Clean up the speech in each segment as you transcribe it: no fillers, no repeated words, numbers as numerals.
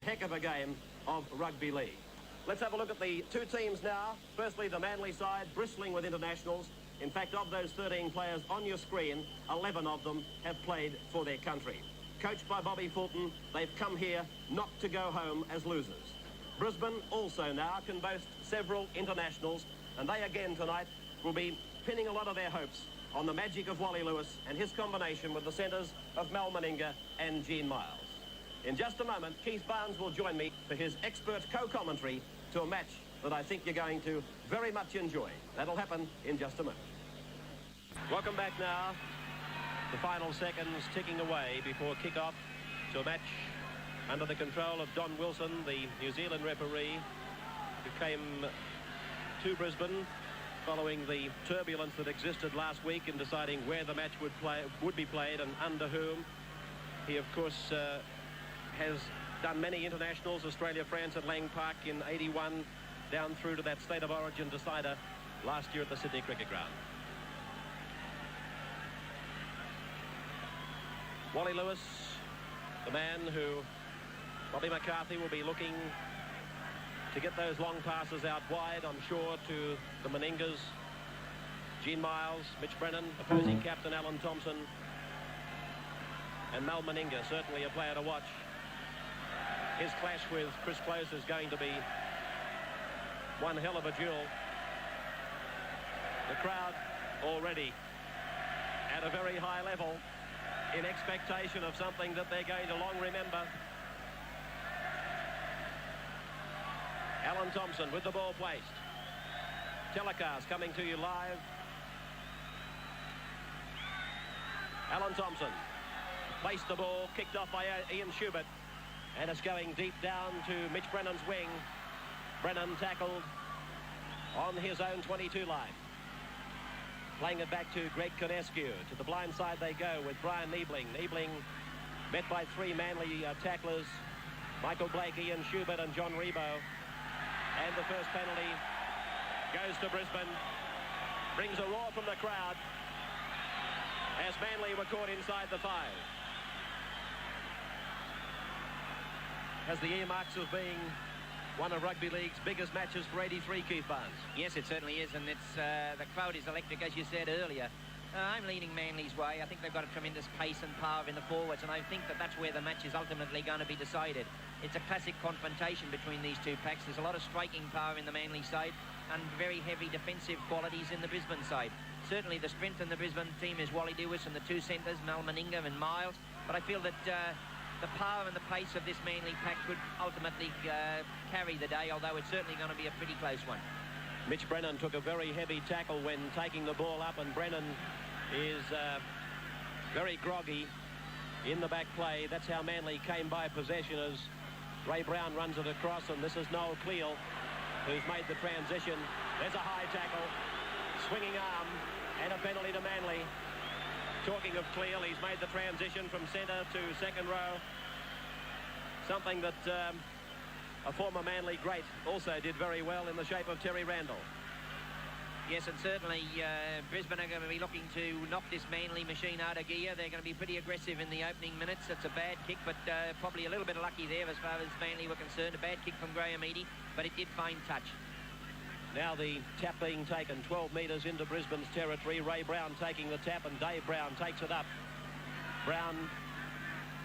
heck of a game of rugby league. Let's have a look at the two teams now. Firstly, the Manly side, bristling with internationals. In fact, of those 13 players on your screen, 11 of them have played for their country. Coached by Bobby Fulton, they've come here not to go home as losers. Brisbane also now can boast several internationals, and they again tonight will be pinning a lot of their hopes on the magic of Wally Lewis and his combination with the centres of Mal Meninga and Gene Miles. In just a moment, Keith Barnes will join me for his expert co-commentary to a match that I think you're going to very much enjoy. That'll happen in just a moment. Welcome back now. The final seconds ticking away before kick-off to a match under the control of Don Wilson, the New Zealand referee, who came to Brisbane following the turbulence that existed last week in deciding where the match would be played and under whom. He, of course, has done many internationals, Australia, France at Lang Park in '81, down through to that State of Origin decider last year at the Sydney Cricket Ground. Wally Lewis, the man who Bobby McCarthy will be looking to get those long passes out wide, I'm sure, to the Meningas, Gene Miles, Mitch Brennan, opposing captain Alan Thompson, and Mal Meninga, certainly a player to watch. His clash with Chris Close is going to be one hell of a duel. The crowd already at a very high level in expectation of something that they're going to long remember. Alan Thompson with the ball placed. Telecast coming to you live. Alan Thompson placed the ball, kicked off by Ian Schubert, and it's going deep down to Mitch Brennan's wing. Brennan tackled on his own 22 line. Playing it back to Greg Conescu. To the blind side they go with Brian Niebling. Niebling met by three Manly tacklers, Michael Blake, Ian Schubert and John Rebo. And the first penalty goes to Brisbane. Brings a roar from the crowd as Manly were caught inside the 5. Has the earmarks of being one of rugby league's biggest matches for '83, Keith Barnes. Yes, it certainly is, and it's the crowd is electric, as you said earlier. I'm leaning Manly's way. I think they've got a tremendous pace and power in the forwards, and I think that that's where the match is ultimately going to be decided. It's a classic confrontation between these two packs. There's a lot of striking power in the Manly side and very heavy defensive qualities in the Brisbane side. Certainly the strength in the Brisbane team is Wally Lewis and the two centres, Mal Meninga and Miles, but I feel that the power and the pace of this Manly pack could ultimately carry the day, although it's certainly going to be a pretty close one. Mitch Brennan took a very heavy tackle when taking the ball up, and Brennan is very groggy in the back play. That's how Manly came by possession as Ray Brown runs it across, and this is Noel Cleal who's made the transition. There's a high tackle, swinging arm, and a penalty to Manly. Talking of Cleal, he's made the transition from centre to second row. Something that a former Manly great also did very well in the shape of Terry Randall. Yes, and certainly Brisbane are going to be looking to knock this Manly machine out of gear. They're going to be pretty aggressive in the opening minutes. It's a bad kick, but probably a little bit of lucky there as far as Manly were concerned. A bad kick from Graham Eadie, but it did find touch. Now the tap being taken 12 metres into Brisbane's territory. Ray Brown taking the tap, and Dave Brown takes it up. Brown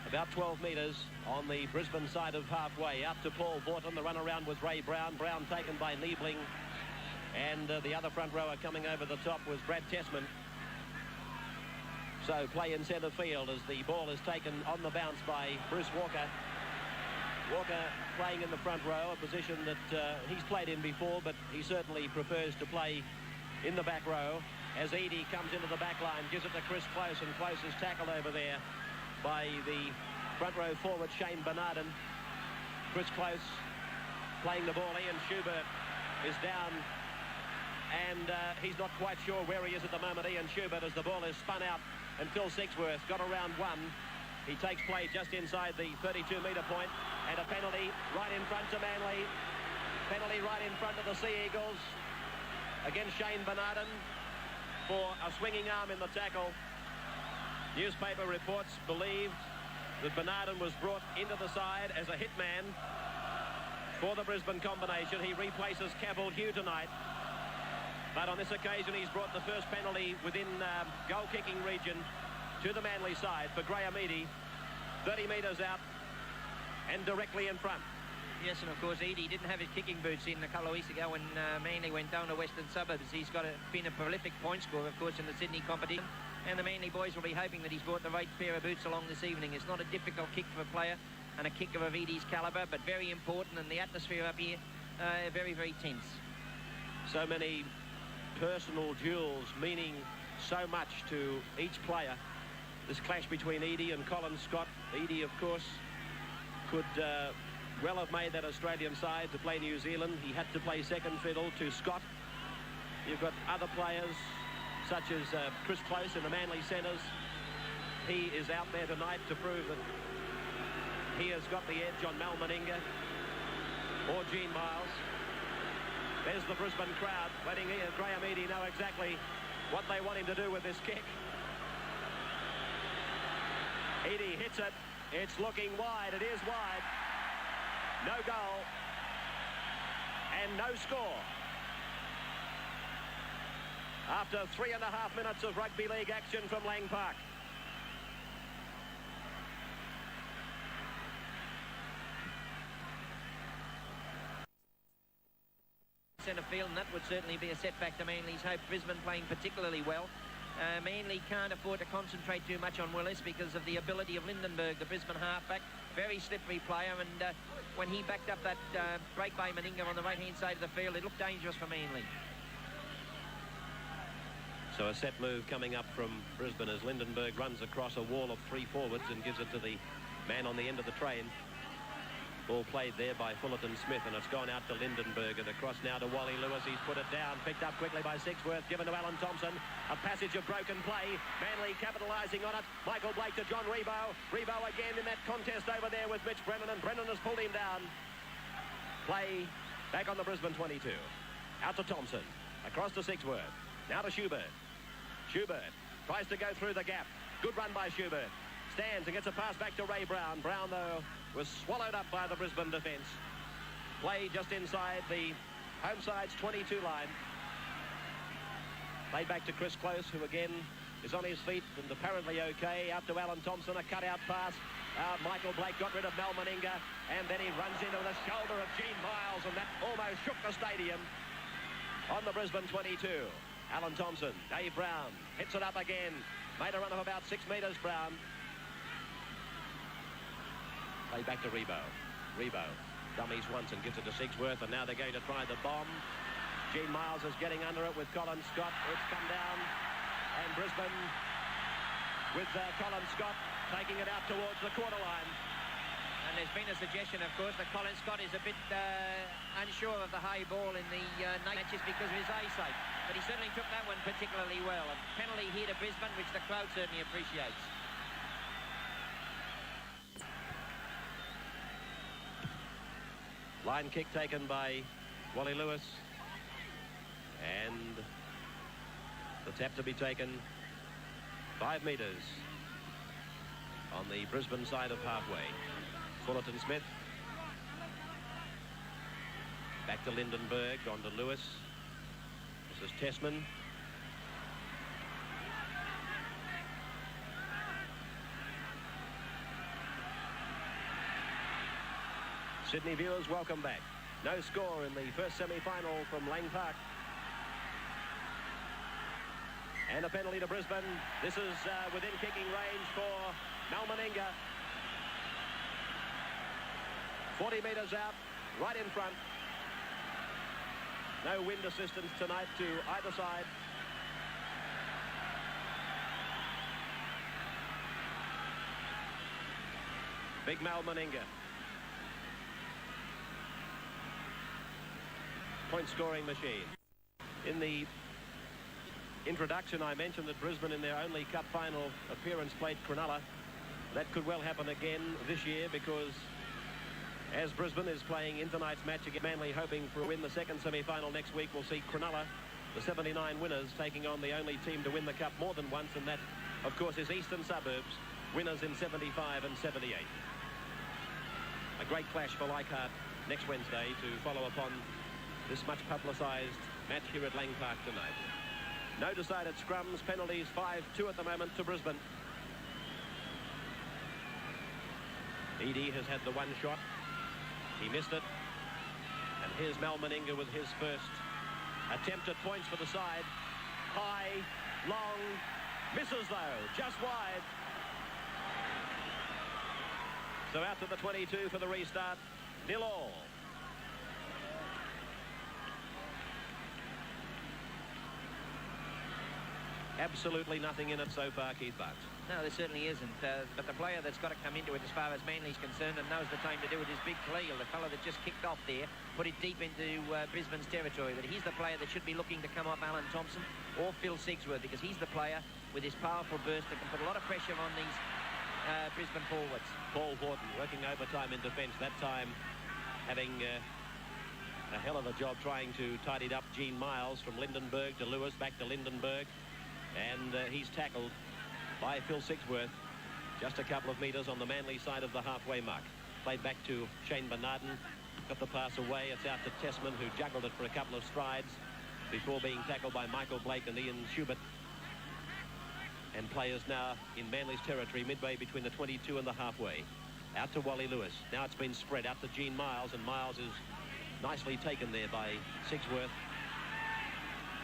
about 12 metres on the Brisbane side of halfway. Out to Paul Vorton. The runaround was Ray Brown. Brown taken by Niebling. And the other front rower coming over the top was Brad Tessman. So play in centre field as the ball is taken on the bounce by Bruce Walker. Walker playing in the front row, a position that he's played in before, but he certainly prefers to play in the back row. As Eadie comes into the back line, gives it to Chris Close, and Close is tackled over there by the front row forward, Shane Bernardin. Chris Close playing the ball. Ian Schubert is down, and he's not quite sure where he is at the moment, Ian Schubert, as the ball is spun out, and Phil Sixworth got around one. He takes play just inside the 32-metre point, and a penalty right in front to Manly. Penalty right in front of the Sea Eagles against Shane Bernardin for a swinging arm in the tackle. Newspaper reports believed that Bernardin was brought into the side as a hitman for the Brisbane combination. He replaces Cavill-Hugh tonight. But on this occasion, he's brought the first penalty within goal-kicking region to the Manly side for Graham Eadie. 30 metres out and directly in front. Yes, and of course, Eadie didn't have his kicking boots in a couple of weeks ago when Manly went down to Western Suburbs. He's been a prolific point scorer, of course, in the Sydney competition. And the Manly boys will be hoping that he's brought the right pair of boots along this evening. It's not a difficult kick for a player and a kicker of Eadie's calibre, but very important, and the atmosphere up here, very, very tense. So many personal duels meaning so much to each player. This clash between Eadie and Colin Scott. Eadie, of course, could well have made that Australian side to play New Zealand. He had to play second fiddle to Scott. You've got other players such as Chris Close in the Manly centres. He is out there tonight to prove that he has got the edge on Mal Meninga or Gene Miles. There's the Brisbane crowd letting Graham Eadie know exactly what they want him to do with this kick. Eadie hits it. It's looking wide. It is wide. No goal. And no score. After 3.5 minutes of rugby league action from Lang Park. Centre field, and that would certainly be a setback to Manly's hope. Brisbane playing particularly well. Manly can't afford to concentrate too much on Willis because of the ability of Lindenberg, the Brisbane halfback. Very slippery player, and when he backed up that break by Meninga on the right-hand side of the field, it looked dangerous for Manly. So a set move coming up from Brisbane as Lindenberg runs across a wall of three forwards and gives it to the man on the end of the train. Ball played there by Fullerton Smith, and it's gone out to Lindenberg, and across now to Wally Lewis. He's put it down, picked up quickly by Sixworth, given to Alan Thompson. A passage of broken play. Manly capitalising on it. Michael Blake to John Rebo. Rebo again in that contest over there with Mitch Brennan, and Brennan has pulled him down. Play back on the Brisbane 22. Out to Thompson. Across to Sixworth. Now to Schubert. Schubert tries to go through the gap. Good run by Schubert. Stands and gets a pass back to Ray Brown. Brown, though, was swallowed up by the Brisbane defence. Play just inside the home side's 22 line. Played back to Chris Close, who again is on his feet and apparently okay. Out to Alan Thompson, a cutout pass. Michael Blake got rid of Mal Meninga, and then he runs into the shoulder of Gene Miles, and that almost shook the stadium on the Brisbane 22. Alan Thompson, Dave Brown, hits it up again. Made a run of about 6 metres, Brown. Play back to Rebo. Rebo dummies once and gives it to Sixworth, and now they're going to try the bomb. Gene Miles is getting under it with Colin Scott. It's come down, and Brisbane with Colin Scott taking it out towards the quarter line. And there's been a suggestion, of course, that Colin Scott is a bit unsure of the high ball in the matches because of his eyesight. But he certainly took that one particularly well. A penalty here to Brisbane, which the crowd certainly appreciates. Line kick taken by Wally Lewis. And the tap to be taken 5 metres on the Brisbane side of halfway. Fullerton Smith. Back to Lindenberg, on to Lewis. This is Tessman. Sydney viewers, welcome back. No score in the first semi-final from Lang Park. And a penalty to Brisbane. This is within kicking range for Mal Meninga. 40 metres out, right in front. No wind assistance tonight to either side. Big Mal Meninga. Point scoring machine. In the introduction, I mentioned that Brisbane in their only cup final appearance played Cronulla. That could well happen again this year because as Brisbane is playing in tonight's match against Manly, hoping for a win the second semi-final next week, we'll see Cronulla, the 79 winners, taking on the only team to win the cup more than once, and that, of course, is Eastern Suburbs. winners in 75 and 78. A great clash for Leichhardt next Wednesday to follow upon this much publicised match here at Lang Park tonight. No decided scrums, penalties, 5-2 at the moment to Brisbane. Edie has had the one shot. He missed it. And here's Mal Meninga with his first attempt at points for the side. High, long, misses though, just wide. So out to the 22 for the restart, 0-0. Absolutely nothing in it so far, Keith Bucks. No, there certainly isn't. But the player that's got to come into it as far as Manly's concerned and knows the time to do it is Big Cleal, the fellow that just kicked off there, put it deep into Brisbane's territory. But he's the player that should be looking to come off Alan Thompson or Phil Sigsworth, because he's the player with his powerful burst that can put a lot of pressure on these Brisbane forwards. Paul Horton working overtime in defence, that time having a hell of a job trying to tidy it up. Gene Miles from Lindenberg to Lewis, back to Lindenberg, and he's tackled by Phil Sigsworth just a couple of metres on the Manly side of the halfway mark. Played back to Shane Bernarden, got the pass away. It's out to Tessman, who juggled it for a couple of strides before being tackled by Michael Blake and Ian Schubert. And players now in Manly's territory, midway between the 22 and the halfway. Out to Wally Lewis. Now it's been spread out to Gene Miles, and Miles is nicely taken there by Sigsworth.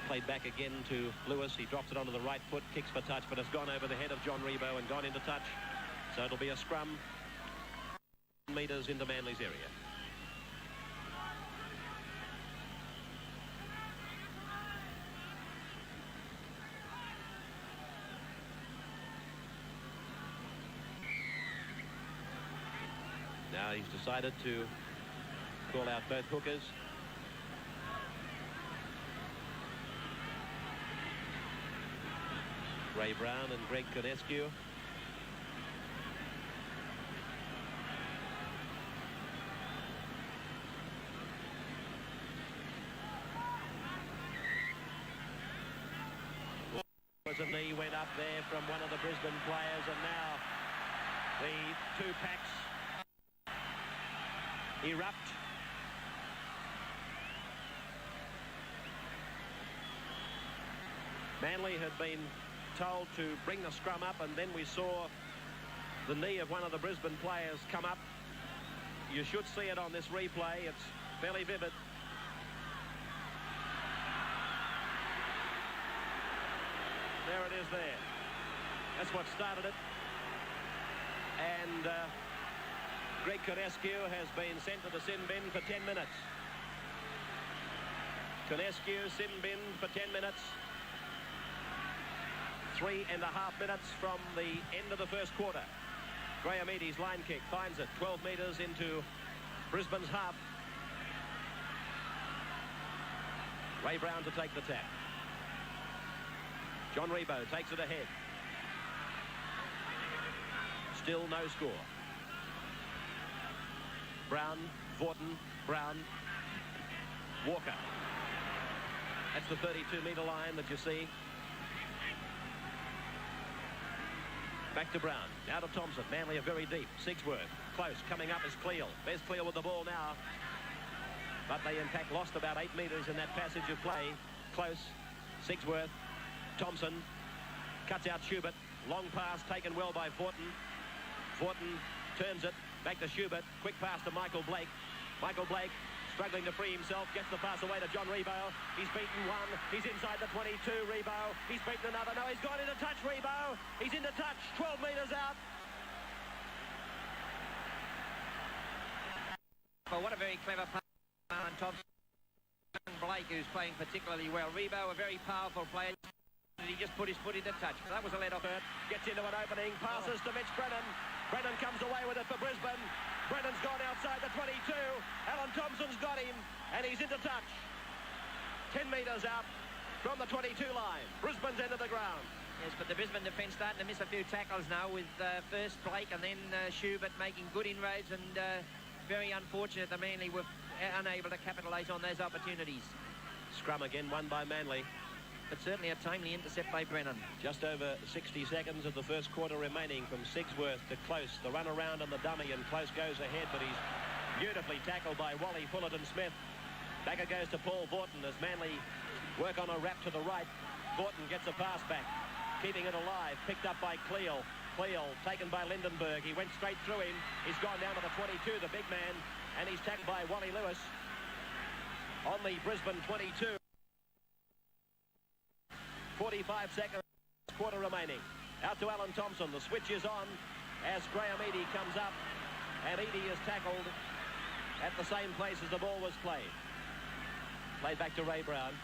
Played back again to Lewis. He drops it onto the right foot, kicks for touch, but it's gone over the head of John Rebo and gone into touch. So it'll be a scrum metres into Manly's area. Now he's decided to call out both hookers. Ray Brown and Greg Conescu. A knee went up there from one of the Brisbane players, and now the two packs erupt. Manly had been told to bring the scrum up, and then we saw the knee of one of the Brisbane players come up. You should see it on this replay. It's fairly vivid. There it is there. That's what started it. And Greg Conescu has been sent to the sin bin for 10 minutes. Conescu, sin bin for 10 minutes. 3.5 minutes from the end of the first quarter. Graham Eadie's line kick finds it 12 metres into Brisbane's half. Ray Brown to take the tap. John Rebo takes it ahead. Still no score. Brown, Vorton, Brown, Walker. That's the 32-metre line that you see. Back to Brown. Now to Thompson. Manly are very deep. Sigsworth. Close. Coming up is Cleal. There's Cleal with the ball now. But they, in fact, lost about 8 metres in that passage of play. Close. Sigsworth. Thompson cuts out Schubert. Long pass taken well by Vorton. Vorton turns it back to Schubert. Quick pass to Michael Blake. Michael Blake struggling to free himself. Gets the pass away to John Rebo. He's beaten one. He's inside the 22. Rebo. He's beaten another. No, he's gone into touch. Rebo. He's into touch. 12 metres out. Well, what a very clever pass on Thompson. Blake, who's playing particularly well. Rebo, a very powerful player. He just put his foot into touch. That was a let-off. Gets into an opening. Passes to Mitch Brennan. Brennan comes away with it for Brisbane. Brennan's gone outside the 22. Alan Thompson's got him, and he's into touch. 10 metres out from the 22 line. Brisbane's end of the ground. Yes, but the Brisbane defence starting to miss a few tackles now, with first Blake and then Schubert making good inroads, and very unfortunate that Manly were unable to capitalise on those opportunities. Scrum again won by Manly. but certainly a timely intercept by Brennan. Just over 60 seconds of the first quarter remaining from Sigsworth to Close. The run around on the dummy, and Close goes ahead, but he's beautifully tackled by Wally Fullerton-Smith. Back it goes to Paul Vorton as Manly work on a wrap to the right. Vorton gets a pass back, keeping it alive, picked up by Cleal. Cleal taken by Lindenberg. He went straight through him. He's gone down to the 22, the big man, and he's tackled by Wally Lewis on the Brisbane 22. 45 seconds, quarter remaining. Out to Alan Thompson. The switch is on as Graham Eadie comes up, and Eadie is tackled at the same place as the ball was played. Played back to Ray Brown.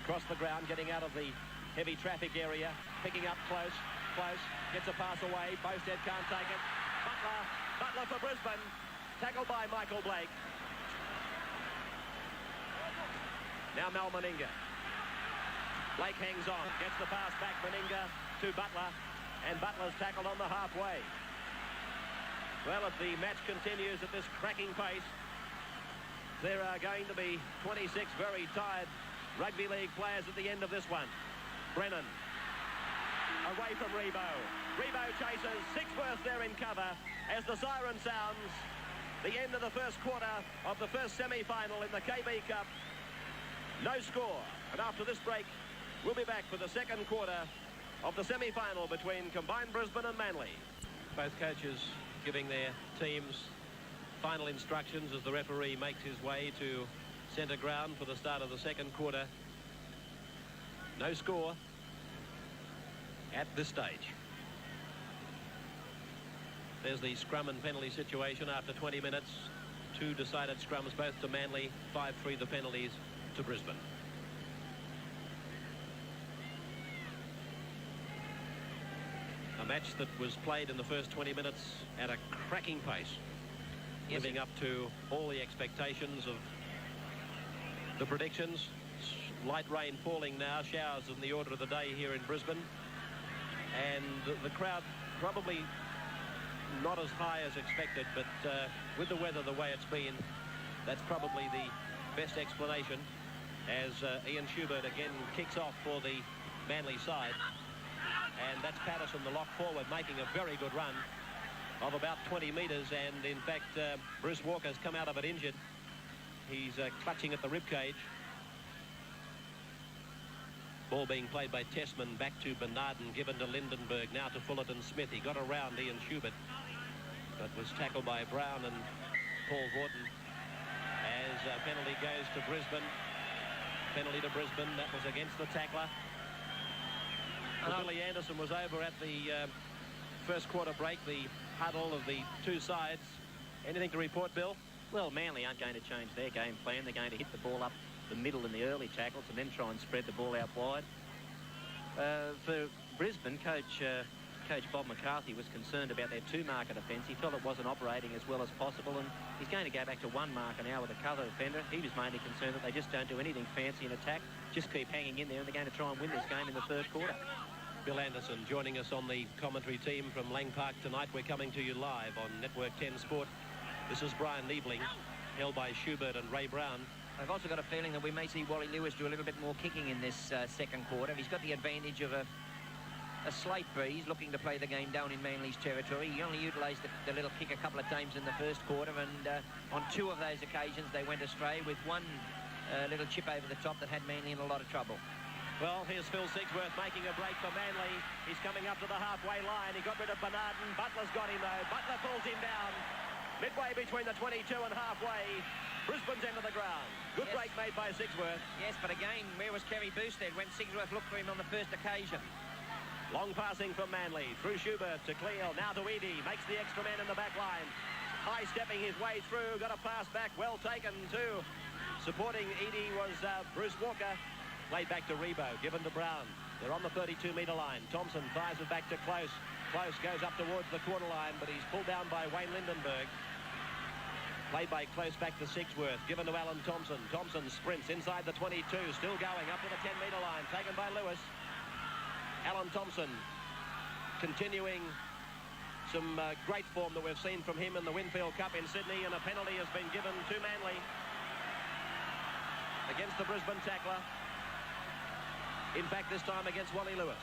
Across the ground, getting out of the heavy traffic area, picking up Close. Close gets a pass away. Bowstead can't take it. Butler for Brisbane. Tackled by Michael Blake. Now Mal Meninga. Blake hangs on, gets the pass back, Meninga to Butler, and Butler's tackled on the halfway. Well, if the match continues at this cracking pace, there are going to be 26 very tired rugby league players at the end of this one. Brennan away from Rebo. Rebo chases. Sigsworth there in cover as the siren sounds. The end of the first quarter of the first semi-final in the KB Cup. No score. And after this break, we'll be back for the second quarter of the semi-final between combined Brisbane and Manly. Both coaches giving their teams final instructions as the referee makes his way to centre ground for the start of the second quarter. No score at this stage. There's the scrum and penalty situation after 20 minutes. 2 decided scrums, both to Manly, 5-3 the penalties to Brisbane. A match that was played in the first 20 minutes at a cracking pace, living up to all the expectations of the predictions. Light rain falling now, showers in the order of the day here in Brisbane, and the crowd probably not as high as expected, but with the weather the way it's been, that's probably the best explanation, as Ian Schubert again kicks off for the Manly side. And that's Patterson, the lock forward, making a very good run of about 20 metres. And in fact, Bruce Walker's come out of it injured. He's clutching at the ribcage. Ball being played by Tessman, back to Bernarden, given to Lindenberg, now to Fullerton-Smith. He got around Ian Schubert, but was tackled by Brown and Paul Vorton. As penalty goes to Brisbane. Penalty to Brisbane. That was against the tackler. Billy Anderson was over at the first quarter break, the huddle of the two sides. Anything to report, Bill? Well, Manly aren't going to change their game plan. They're going to hit the ball up the middle in the early tackles and then try and spread the ball out wide. For Brisbane, Coach Bob McCarthy was concerned about their two-marker defence. He felt it wasn't operating as well as possible, and he's going to go back to one marker now with a cover defender. He was mainly concerned that they just don't do anything fancy in attack, just keep hanging in there, and they're going to try and win this game in the third quarter. Bill Anderson joining us on the commentary team from Lang Park tonight. We're coming to you live on Network 10 Sport. This is Brian Liebling, held by Schubert and Ray Brown. I've also got a feeling that we may see Wally Lewis do a little bit more kicking in this second quarter. He's got the advantage of a slight breeze, looking to play the game down in Manly's territory. He only utilised the little kick a couple of times in the first quarter, and on 2 of those occasions they went astray, with one little chip over the top that had Manly in a lot of trouble. Well, here's Phil Sigsworth making a break for Manly. He's coming up to the halfway line. He got rid of Bernarden. Butler's got him, though. Butler pulls him down. Midway between the 22 and halfway. Brisbane's into the ground. Good break made by Sigsworth. Yes, but again, where was Kerry Boosted when Sigsworth looked for him on the first occasion? Long passing from Manly. Through Schubert to Cleal. Now to Eadie. Makes the extra man in the back line. High stepping his way through. Got a pass back. Well taken, too. Supporting Eadie was Bruce Walker. Played back to Rebo, given to Brown. They're on the 32-metre line. Thompson fires it back to Close. Close goes up towards the quarter line, but he's pulled down by Wayne Lindenberg. Played by Close back to Sigsworth, given to Alan Thompson. Thompson sprints inside the 22, still going up to the 10-metre line, taken by Lewis. Alan Thompson continuing some great form that we've seen from him in the Winfield Cup in Sydney, and a penalty has been given to Manly against the Brisbane tackler. In fact, this time against Wally Lewis.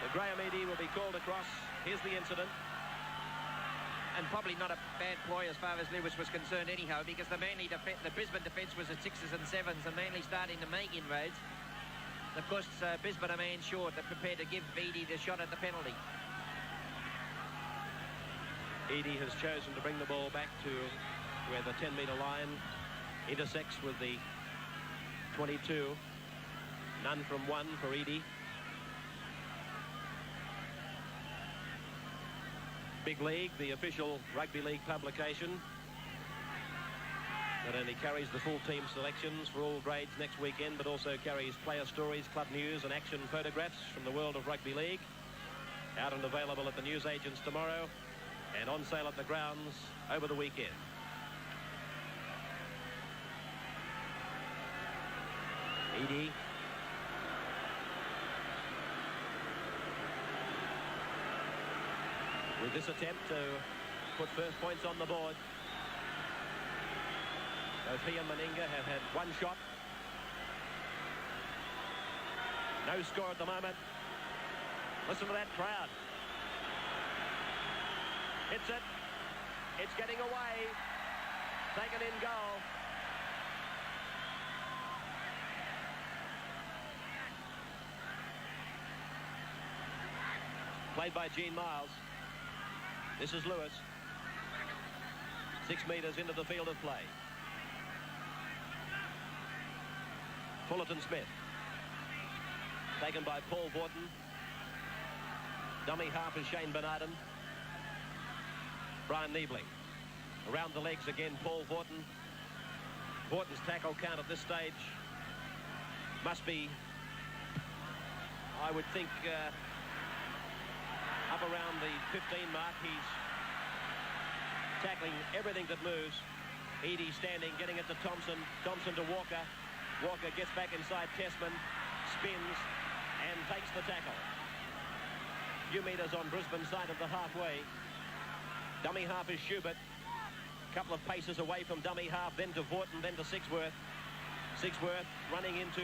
The Graham Eadie will be called across. Here's the incident. And probably not a bad ploy as far as Lewis was concerned anyhow, because the Brisbane defence was at 6s and 7s, and Manly starting to make inroads. Of course, Brisbane a man short. They're prepared to give Eadie the shot at the penalty. Eadie has chosen to bring the ball back to where the 10-metre line intersects with the 22. None from one for Eadie. Big League, the official rugby league publication, not only carries the full team selections for all grades next weekend, but also carries player stories, club news and action photographs from the world of rugby league. Out and available at the newsagents tomorrow and on sale at the grounds over the weekend. Eadie. With this attempt to put first points on the board. Both he and Meninga have had one shot. No score at the moment. Listen to that crowd. Hits it. It's getting away. Taken in goal. Played by Gene Miles. This is Lewis. 6 metres into the field of play. Fullerton Smith. Taken by Paul Vaughton. Dummy half is Shane Bernarden. Brian Niebling. Around the legs again, Paul Vaughton. Vaughton's tackle count at this stage must be, I would think, up around the 15 mark. He's tackling everything that moves. Eadie standing, getting it to Thompson. Thompson to Walker. Walker gets back inside Tessman, spins and takes the tackle. Few metres on Brisbane side of the halfway. Dummy half is Schubert. Couple of paces away from dummy half, then to Vaughton, then to Sixworth. Sixworth running into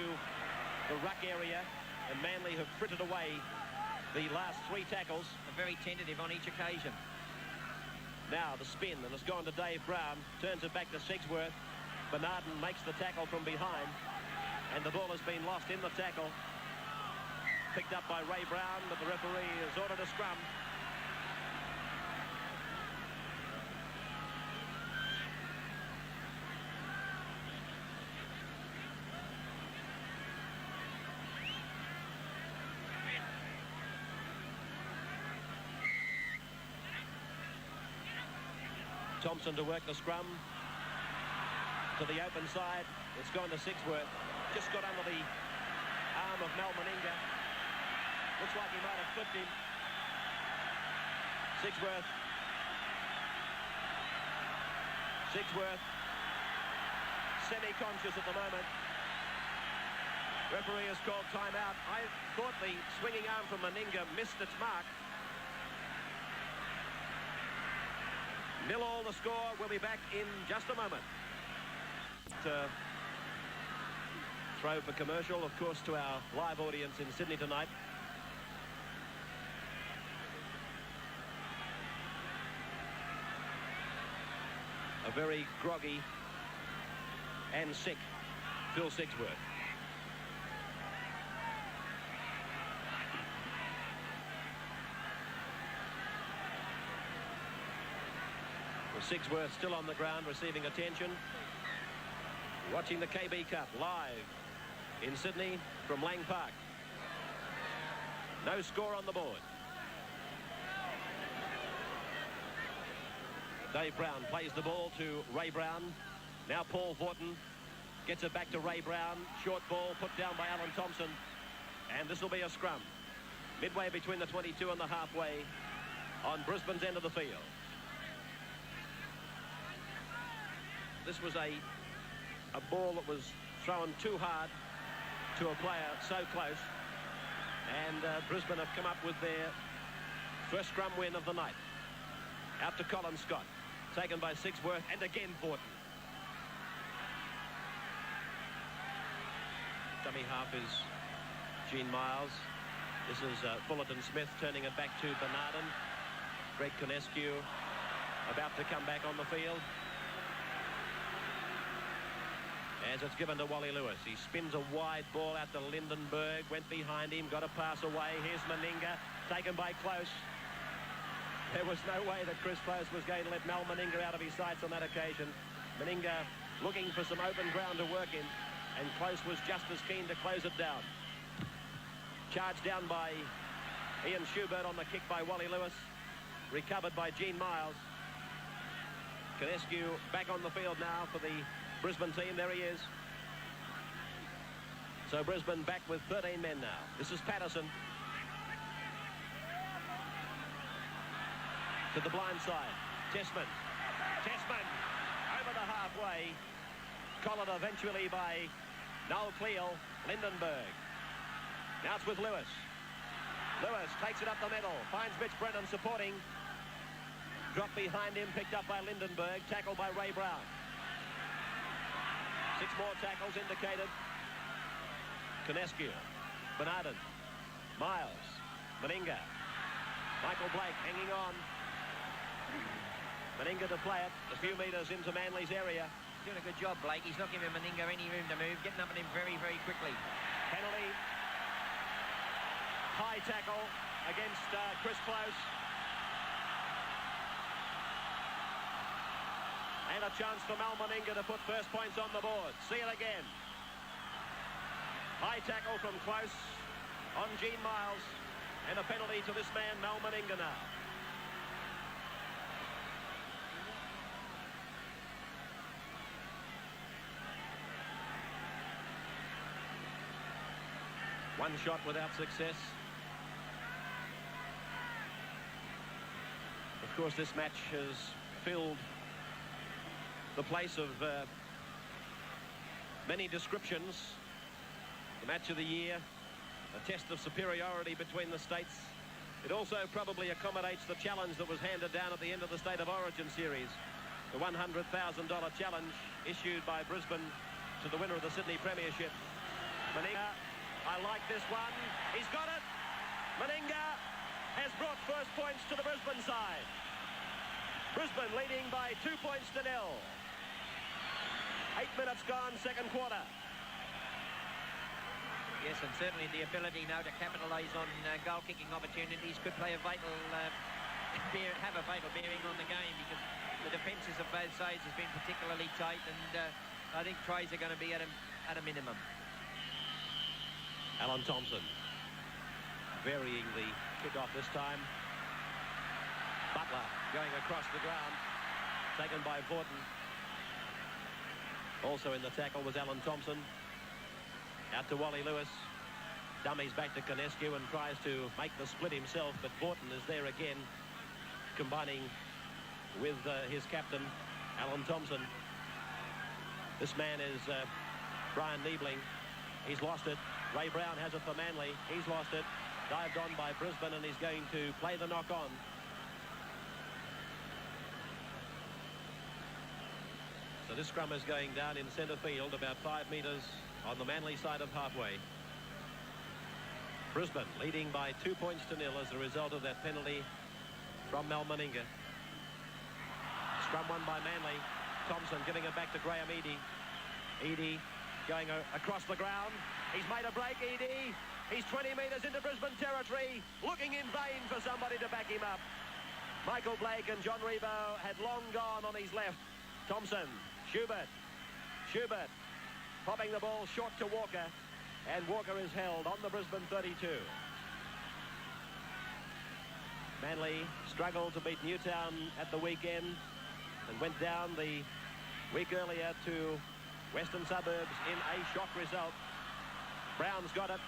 the ruck area, and Manly have frittered away the last 3 tackles. Very tentative on each occasion. Now the spin, and it's gone to Dave Brown. Turns it back to Sixworth. Bernarden makes the tackle from behind, and the ball has been lost in the tackle. Picked up by Ray Brown, but the referee has ordered a scrum. Thompson to work the scrum to the open side. It's gone to Sixworth. Just got under the arm of Mal Meninga. Looks like he might have flipped him. Sixworth. Sixworth semi-conscious at the moment. Referee has called timeout. I thought the swinging arm from Meninga missed its mark. 0-0 the score. We'll be back in just a moment. Throw for commercial, of course, to our live audience in Sydney tonight. A very groggy and sick Phil Sixworth. Sixworth still on the ground, receiving attention. Watching the KB Cup live in Sydney from Lang Park. No score on the board. Dave Brown plays the ball to Ray Brown. Now Paul Vaughton gets it back to Ray Brown. Short ball put down by Alan Thompson. And this will be a scrum. Midway between the 22 and the halfway on Brisbane's end of the field. This was a ball that was thrown too hard to a player so close. And Brisbane have come up with their first scrum win of the night. Out to Colin Scott. Taken by Sixworth and again Vaughton. Dummy half is Gene Miles. This is Fullerton Smith turning it back to Bernardin. Greg Conescu about to come back on the field. As it's given to Wally Lewis. He spins a wide ball out to Lindenberg. Went behind him. Got a pass away. Here's Meninga. Taken by Close. There was no way that Chris Close was going to let Mal Meninga out of his sights on that occasion. Meninga looking for some open ground to work in. And Close was just as keen to close it down. Charged down by Ian Schubert on the kick by Wally Lewis. Recovered by Gene Miles. Conescu back on the field now for the Brisbane team. There he is. So Brisbane back with 13 men now. This is Patterson. To the blind side. Tessman. Tessman over the halfway. Collared eventually by Noel Cleal. Lindenberg. Now it's with Lewis. Lewis takes it up the middle. Finds Mitch Brennan supporting. Dropped behind him. Picked up by Lindenberg. Tackled by Ray Brown. 6 more tackles indicated. Conescu. Bernardin. Miles. Meninga. Michael Blake hanging on. Meninga to play it. A few metres into Manly's area. Doing a good job, Blake. He's not giving Meninga any room to move. Getting up at him very, very quickly. Penalty. High tackle against Chris Close. And a chance for Mal Meninga to put first points on the board. See it again. High tackle from Close on Gene Miles. And a penalty to this man, Mal Meninga now. One shot without success. Of course, this match has filled the place of many descriptions. The match of the year, a test of superiority between the states. It also probably accommodates the challenge that was handed down at the end of the State of Origin series. The $100,000 challenge issued by Brisbane to the winner of the Sydney Premiership. Meninga, I like this one. He's got it. Meninga has brought first points to the Brisbane side. Brisbane leading by 2 points to 0. 8 minutes gone, second quarter. Yes, and certainly the ability now to capitalise on goal-kicking opportunities could play a vital, have a vital bearing on the game, because the defences of both sides has been particularly tight, and I think tries are going to be at a minimum. Alan Thompson varying the kick-off this time. Butler going across the ground, taken by Vaughton. Also in the tackle was Alan Thompson. Out to Wally Lewis. Dummies back to Conescu and tries to make the split himself, but Vaughton is there again, combining with his captain, Alan Thompson. This man is Brian Niebling. He's lost it. Ray Brown has it for Manly. He's lost it. Dived on by Brisbane, and he's going to play the knock on. So this scrum is going down in centre field, about 5 metres on the Manly side of halfway. Brisbane leading by 2 points to 0 as a result of that penalty from Mal Meninga. Scrum won by Manly. Thompson giving it back to Graham Eadie. Eadie going across the ground. He's made a break, Eadie. He's 20 metres into Brisbane territory, looking in vain for somebody to back him up. Michael Blake and John Rebo had long gone on his left. Thompson, Schubert popping the ball short to Walker, and Walker is held on the Brisbane 32. Manly struggled to beat Newtown at the weekend and went down the week earlier to Western Suburbs in a shock result. Brown's got it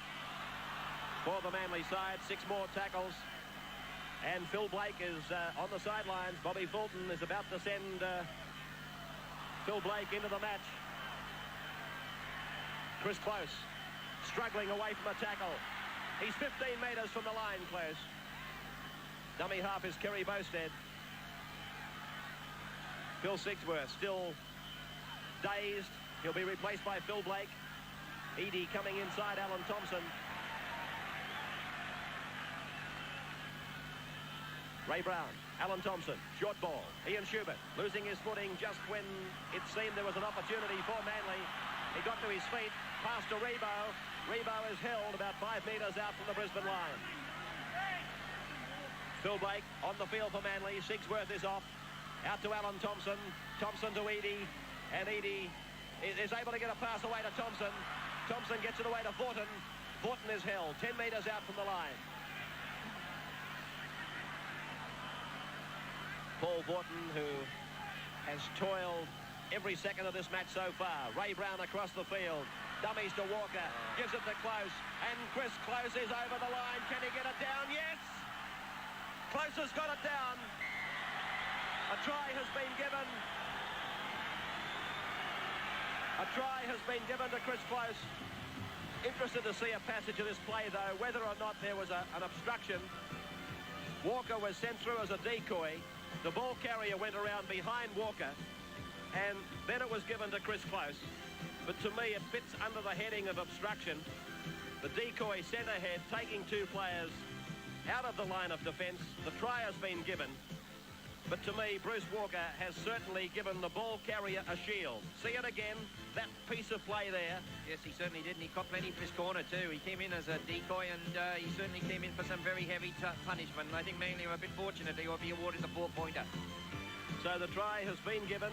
for the Manly side. 6 more tackles. And Phil Blake is on the sidelines. Bobby Fulton is about to send Phil Blake into the match. Chris Close struggling away from a tackle. He's 15 metres from the line, Close. Dummy half is Kerry Bowstead. Phil Sigsworth still dazed. He'll be replaced by Phil Blake. Eadie coming inside Alan Thompson. Ray Brown, Alan Thompson, short ball. Ian Schubert losing his footing just when it seemed there was an opportunity for Manly. He got to his feet, passed to Rebo. Rebo is held about 5 metres out from the Brisbane line. Phil Blake on the field for Manly. Sigsworth is off. Out to Alan Thompson. Thompson to Eadie. And Eadie is able to get a pass away to Thompson. Thompson gets it away to Vaughton. Vaughton is held 10 metres out from the line. Paul Vaughton, who has toiled every second of this match so far. Ray Brown across the field. Dummies to Walker. Gives it to Close. And Chris Close is over the line. Can he get it down? Yes! Close has got it down. A try has been given. A try has been given to Chris Close. Interested to see a passage of this play, though, whether or not there was an obstruction. Walker was sent through as a decoy. The ball carrier went around behind Walker, and then it was given to Chris Close. But to me, it fits under the heading of obstruction. The decoy sent ahead, taking 2 players out of the line of defence. The try has been given. But to me, Bruce Walker has certainly given the ball carrier a shield. See it again, that piece of play there. Yes, he certainly did, and he caught plenty for his corner too. He came in as a decoy, and he certainly came in for some very heavy punishment. And I think Manly were a bit fortunate they will be awarded the 4-pointer. So the try has been given.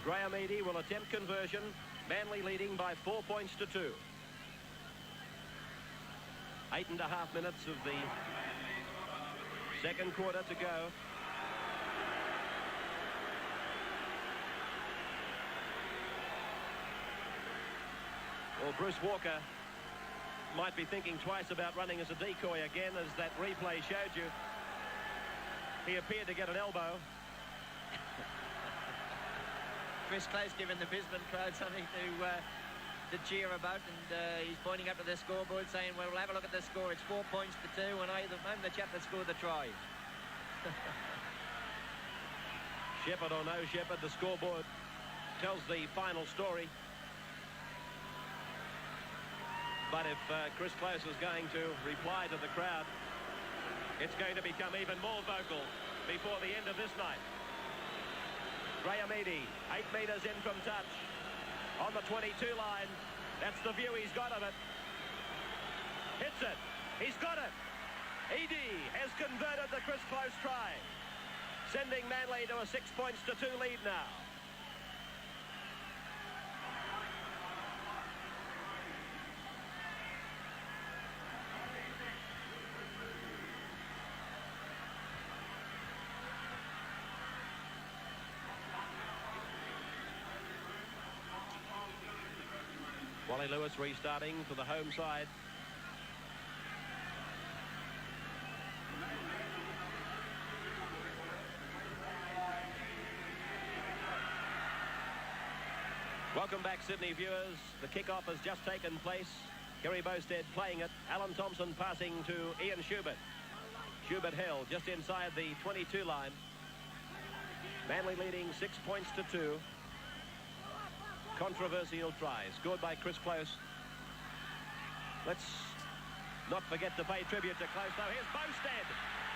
Graham Eadie will attempt conversion. Manly leading by 4 points to 2. 8.5 minutes of the second quarter to go. Well, Bruce Walker might be thinking twice about running as a decoy again, as that replay showed you. He appeared to get an elbow. Chris Close giving the Brisbane crowd something to cheer about, and he's pointing up to the scoreboard saying, well, we'll have a look at the score. It's 4 points to 2, and I'm the chap that scored the try. Shepherd or no Shepherd, the scoreboard tells the final story. But if Chris Close is going to reply to the crowd, it's going to become even more vocal before the end of this night. Graham Eadie, 8 metres in from touch. On the 22 line. That's the view he's got of it. Hits it. He's got it. Eadie has converted the Chris Close try, sending Manly to a 6 points to 2 lead now. Wally Lewis restarting for the home side. Welcome back, Sydney viewers. The kickoff has just taken place. Kerry Bowstead playing it. Alan Thompson passing to Ian Schubert. Schubert held just inside the 22 line. Manly leading 6 points to 2. Controversial try scored by Chris Close. Let's not forget to pay tribute to Close, though. Here's Bowstead.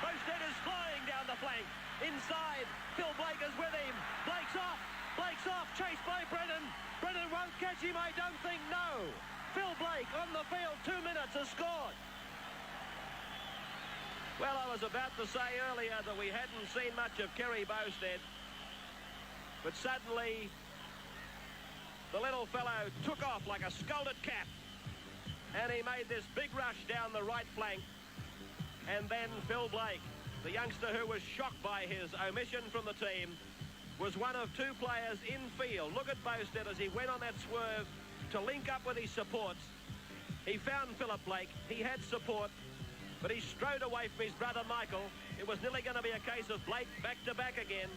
Bowstead is flying down the flank. Inside, Phil Blake is with him. Blake's off. Blake's off. Chased by Brennan. Brennan won't catch him, I don't think. No. Phil Blake on the field. 2 minutes has scored. Well, I was about to say earlier that we hadn't seen much of Kerry Bowstead, but suddenly the little fellow took off like a scalded cat, and he made this big rush down the right flank. And then Phil Blake, the youngster who was shocked by his omission from the team, was one of 2 players in field. Look at Bowstead as he went on that swerve to link up with his supports. He found Philip Blake. He had support, but he strode away from his brother Michael. It was nearly going to be a case of Blake back-to-back again,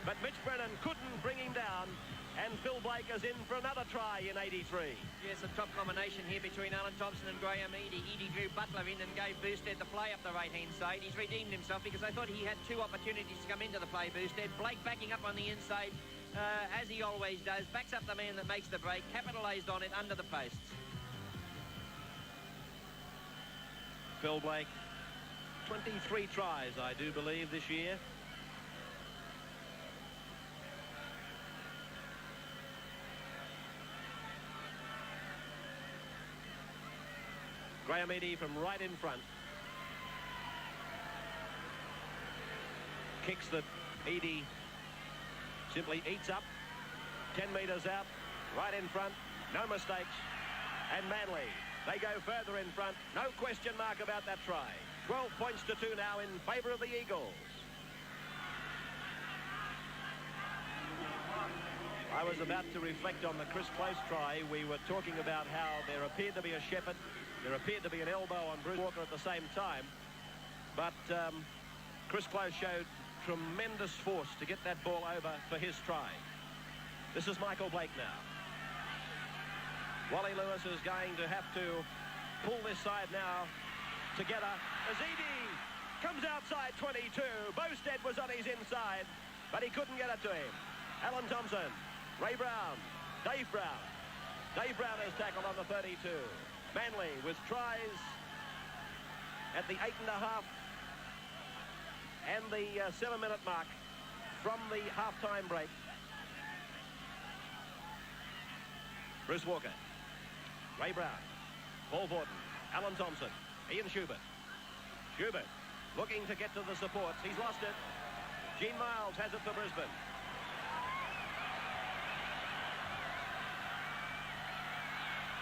but Mitch Brennan couldn't bring him down. And Phil Blake is in for another try in 83. Yes, a top combination here between Alan Thompson and Graham Eadie. Eadie drew Butler in and gave Bowstead the play up the right-hand side. He's redeemed himself because I thought he had 2 opportunities to come into the play, Bowstead. Blake backing up on the inside, as he always does, backs up the man that makes the break, capitalised on it under the posts. Phil Blake, 23 tries, I do believe, this year. Graham Eadie from right in front. Kicks that Eadie simply eats up. 10 metres out, right in front, no mistakes. And Manly, they go further in front. No question mark about that try. 12 points to 2 now in favour of the Eagles. I was about to reflect on the Chris Close try. We were talking about how there appeared to be a shepherd. There appeared to be an elbow on Bruce Walker at the same time. But Chris Close showed tremendous force to get that ball over for his try. This is Michael Blake now. Wally Lewis is going to have to pull this side now together. Azidi comes outside 22. Bowstead was on his inside, but he couldn't get it to him. Alan Thompson, Ray Brown, Dave Brown. Dave Brown is tackled on the 32. Manly with tries at the 8.5 and the 7-minute mark from the half-time break. Bruce Walker, Ray Brown, Paul Vorton, Alan Thompson, Ian Schubert. Schubert looking to get to the supports. He's lost it. Gene Miles has it for Brisbane.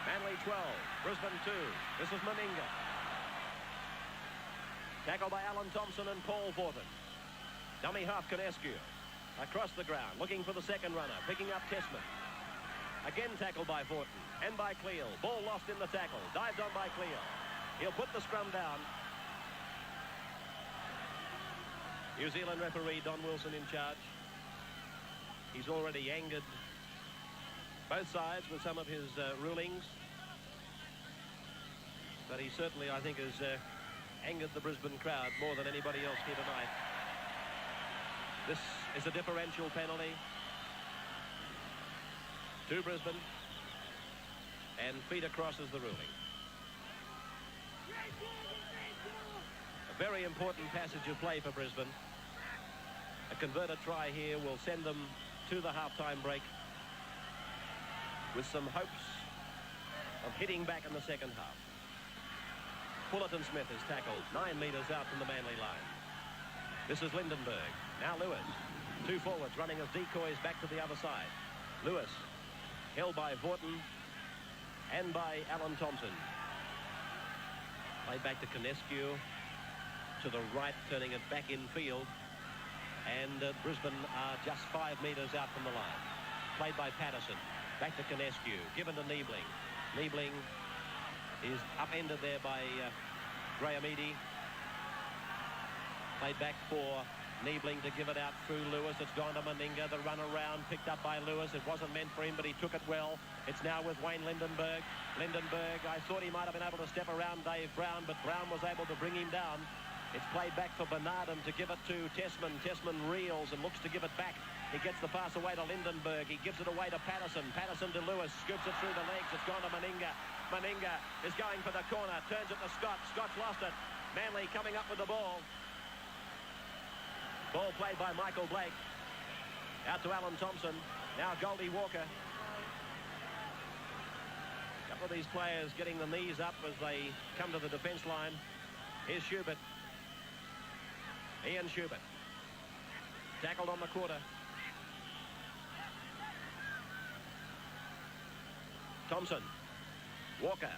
Manly 12, Brisbane 2. This is Meninga. Tackled by Alan Thompson and Paul Vorton. Dummy half Conescu. Across the ground, looking for the second runner, picking up Tessman. Again tackled by Vorton and by Cleal. Ball lost in the tackle, dived on by Cleal. He'll put the scrum down. New Zealand referee Don Wilson in charge. He's already angered both sides with some of his rulings. But he certainly, I think, has angered the Brisbane crowd more than anybody else here tonight. This is a differential penalty to Brisbane, and feet across is the ruling. A very important passage of play for Brisbane. A converted try here will send them to the half-time break with some hopes of hitting back in the second half. Fullerton Smith is tackled 9 metres out from the Manly line. This is Lindenberg. Now Lewis. 2 forwards running as decoys back to the other side. Lewis held by Vorton and by Alan Thompson. Played back to Conescu. To the right, turning it back in field. And Brisbane are just 5 metres out from the line. Played by Patterson. Back to Conescu. Given to Niebling. Niebling is upended there by Graham Eadie. Played back for Niebling to give it out through Lewis. It's gone to Meninga. The run around picked up by Lewis. It wasn't meant for him, but he took it well. It's now with Wayne Lindenberg. Lindenberg, I thought he might have been able to step around Dave Brown, but Brown was able to bring him down. It's played back for Bernardin to give it to Tessman. Tessman reels and looks to give it back. He gets the pass away to Lindenberg. He gives it away to Patterson. Patterson to Lewis. Scoops it through the legs. It's gone to Meninga. Meninga is going for the corner. Turns it to Scott. Scott's lost it. Manly coming up with the ball. Ball played by Michael Blake. Out to Alan Thompson. Now Goldie Walker. A couple of these players getting the knees up as they come to the defence line. Here's Schubert. Ian Schubert. Tackled on the quarter. Thompson. Walker.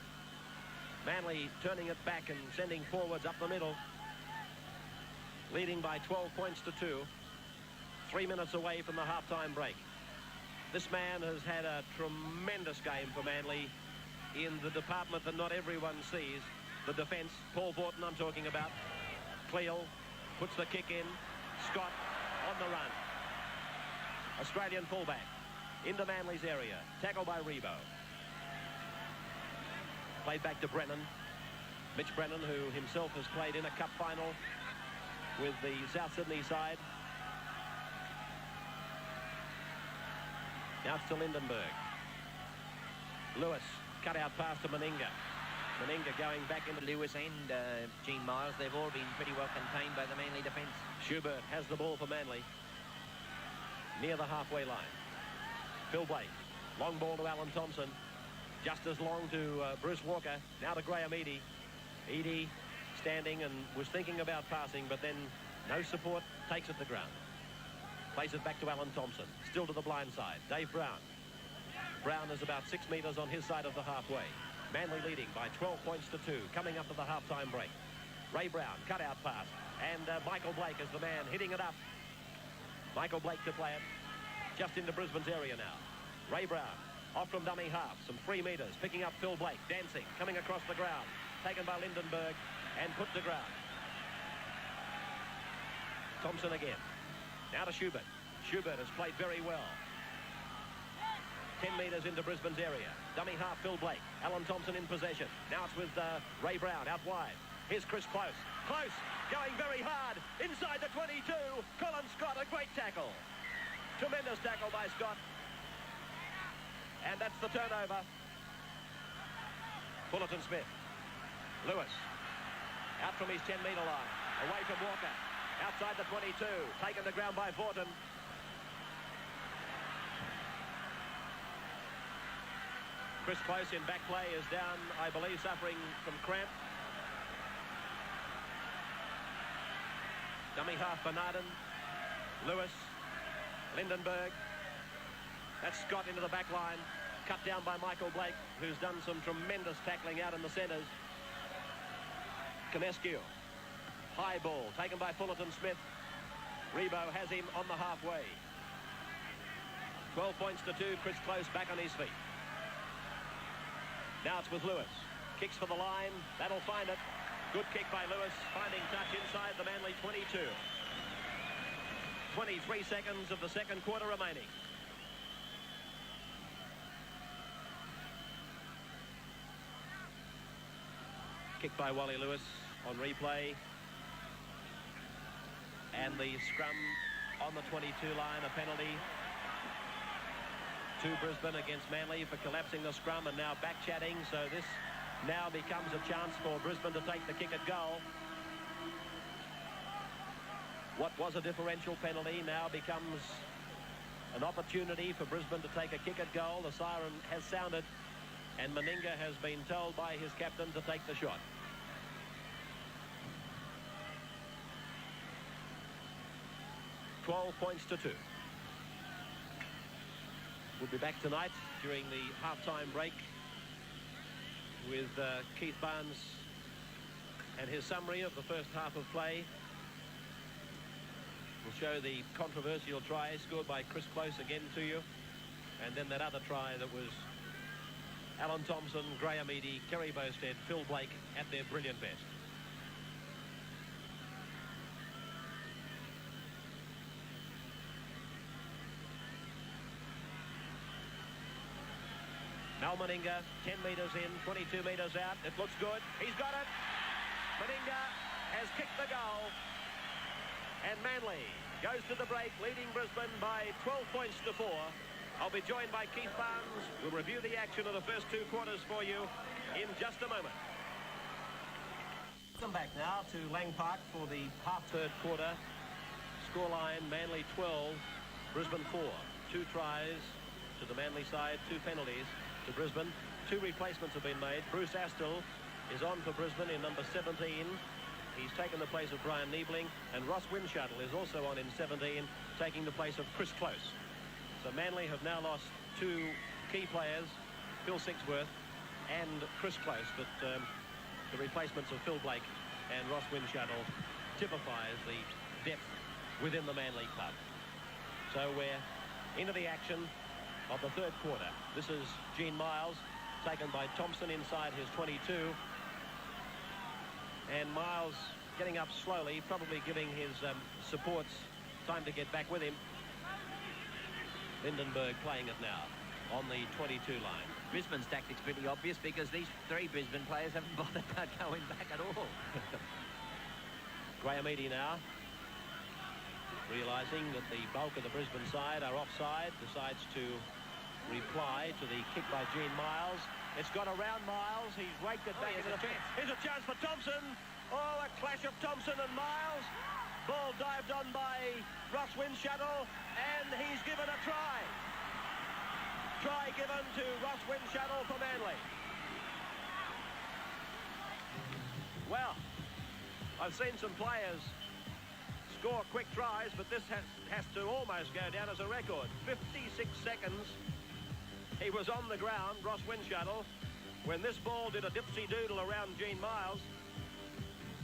Manly turning it back and sending forwards up the middle. Leading by 12 points to 2. 3 minutes away from the half-time break. This man has had a tremendous game for Manly in the department that not everyone sees. The defence. Paul Vorton I'm talking about. Cleal puts the kick in. Scott on the run. Australian fullback into Manly's area. Tackled by Rebo. Played back to Brennan. Mitch Brennan, who himself has played in a cup final with the South Sydney side. Now it's to Lindenberg. Lewis, cut out pass to Meninga. Meninga going back into Lewis and Gene Miles. They've all been pretty well contained by the Manly defence. Schubert has the ball for Manly. Near the halfway line. Phil Blake. Long ball to Alan Thompson. Just as long to Bruce Walker. Now to Graham Eadie. Eadie standing and was thinking about passing, but then no support, takes it to ground. Plays it back to Alan Thompson. Still to the blind side. Dave Brown. Brown is about 6 metres on his side of the halfway. Manly leading by 12 points to 2, coming up to the half-time break. Ray Brown, cut-out pass. And Michael Blake is the man hitting it up. Michael Blake to play it. Just into Brisbane's area now. Ray Brown, off from dummy half. Some 3 metres, picking up Phil Blake. Dancing, coming across the ground. Taken by Lindenberg and put to ground. Thompson again. Now to Schubert. Schubert has played very well. 10 metres into Brisbane's area. Dummy half, Phil Blake. Alan Thompson in possession. Now it's with Ray Brown out wide. Here's Chris Close. Close, going very hard. Inside the 22. Colin Scott, a great tackle. Tremendous tackle by Scott. And that's the turnover. Fullerton Smith. Lewis. Out from his 10-metre line. Away from Walker. Outside the 22. Taken to ground by Vorton. Chris Close in back play is down, I believe, suffering from cramp. Dummy half Bernardin. Lewis. Lindenberg. That's Scott into the back line. Cut down by Michael Blake, who's done some tremendous tackling out in the centres. Conescu. High ball taken by Fullerton Smith. Rebo has him on the halfway. 12 points to 2. Chris Close back on his feet. Now it's with Lewis. Kicks for the line. That'll find it. Good kick by Lewis. Finding touch inside the Manly 22. 23 seconds of the second quarter remaining. Kick by Wally Lewis on replay. And the scrum on the 22 line, a penalty to Brisbane against Manly for collapsing the scrum and now back chatting. So this now becomes a chance for Brisbane to take the kick at goal. What was a differential penalty now becomes an opportunity for Brisbane to take a kick at goal. The siren has sounded and Meninga has been told by his captain to take the shot. $12 points to 2. We'll be back tonight during the half-time break with Keith Barnes and his summary of the first half of play. We'll show the controversial try scored by Chris Close again to you, and then that other try that was Alan Thompson, Graham Eadie, Kerry Bowstead, Phil Blake at their brilliant best. Mal Meninga, 10 metres in, 22 metres out. It looks good. He's got it. Meninga has kicked the goal. And Manly goes to the break, leading Brisbane by 12 points to 4. I'll be joined by Keith Barnes. We'll review the action of the first 2 quarters for you in just a moment. Welcome back now to Lang Park for the half-third quarter. Scoreline, Manly 12, Brisbane 4. 2 tries to the Manly side, 2 penalties to Brisbane. 2 replacements have been made. Bruce Astle is on for Brisbane in number 17. He's taken the place of Brian Niebling, and Ross Windshuttle is also on in 17, taking the place of Chris Close. So Manly have now lost 2 key players, Phil Sixworth and Chris Close, but the replacements of Phil Blake and Ross Windshuttle typifies the depth within the Manly club. So we're into the action of the third quarter. This is Gene Miles, taken by Thompson inside his 22. And Miles getting up slowly, probably giving his supports time to get back with him. Lindenberg playing it now on the 22 line. Brisbane's tactic's pretty obvious because these 3 Brisbane players haven't bothered about going back at all. Graham Eadie now, realising that the bulk of the Brisbane side are offside, decides to reply to the kick by Gene Miles. It's got around Miles. He's raked it back into the fence. Here's a chance for Thompson. Oh, a clash of Thompson and Miles. Ball dived on by Ross Windshuttle, and he's given a try. Try given to Ross Windshuttle for Manly. Well, I've seen some players score quick tries, but this has to almost go down as a record. 56 seconds. He was on the ground, Ross Windshuttle, when this ball did a dipsy-doodle around Gene Miles.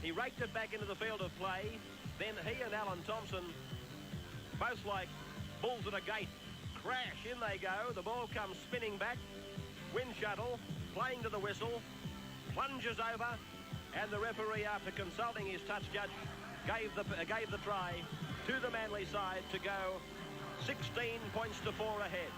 He raked it back into the field of play. Then he and Alan Thompson, both like bulls at a gate, crash. In they go. The ball comes spinning back. Windshuttle playing to the whistle, plunges over, and the referee, after consulting his touch judge, gave the try to the Manly side to go 16 points to 4 ahead.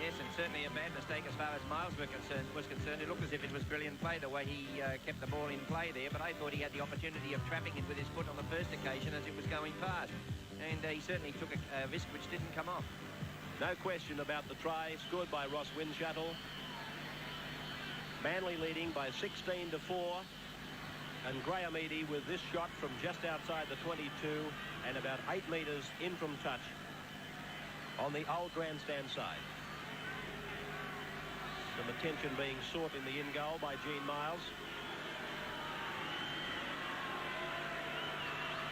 Yes, and certainly a bad mistake as far as Miles was concerned. It looked as if it was brilliant play, the way he kept the ball in play there, but I thought he had the opportunity of trapping it with his foot on the first occasion as it was going past. And he certainly took a risk which didn't come off. No question about the try scored by Ross Windshuttle. Manly leading by 16 to 4. And Graham Eadie with this shot from just outside the 22 and about 8 metres in from touch on the old grandstand side. Some attention being sought in the in goal by Gene Miles.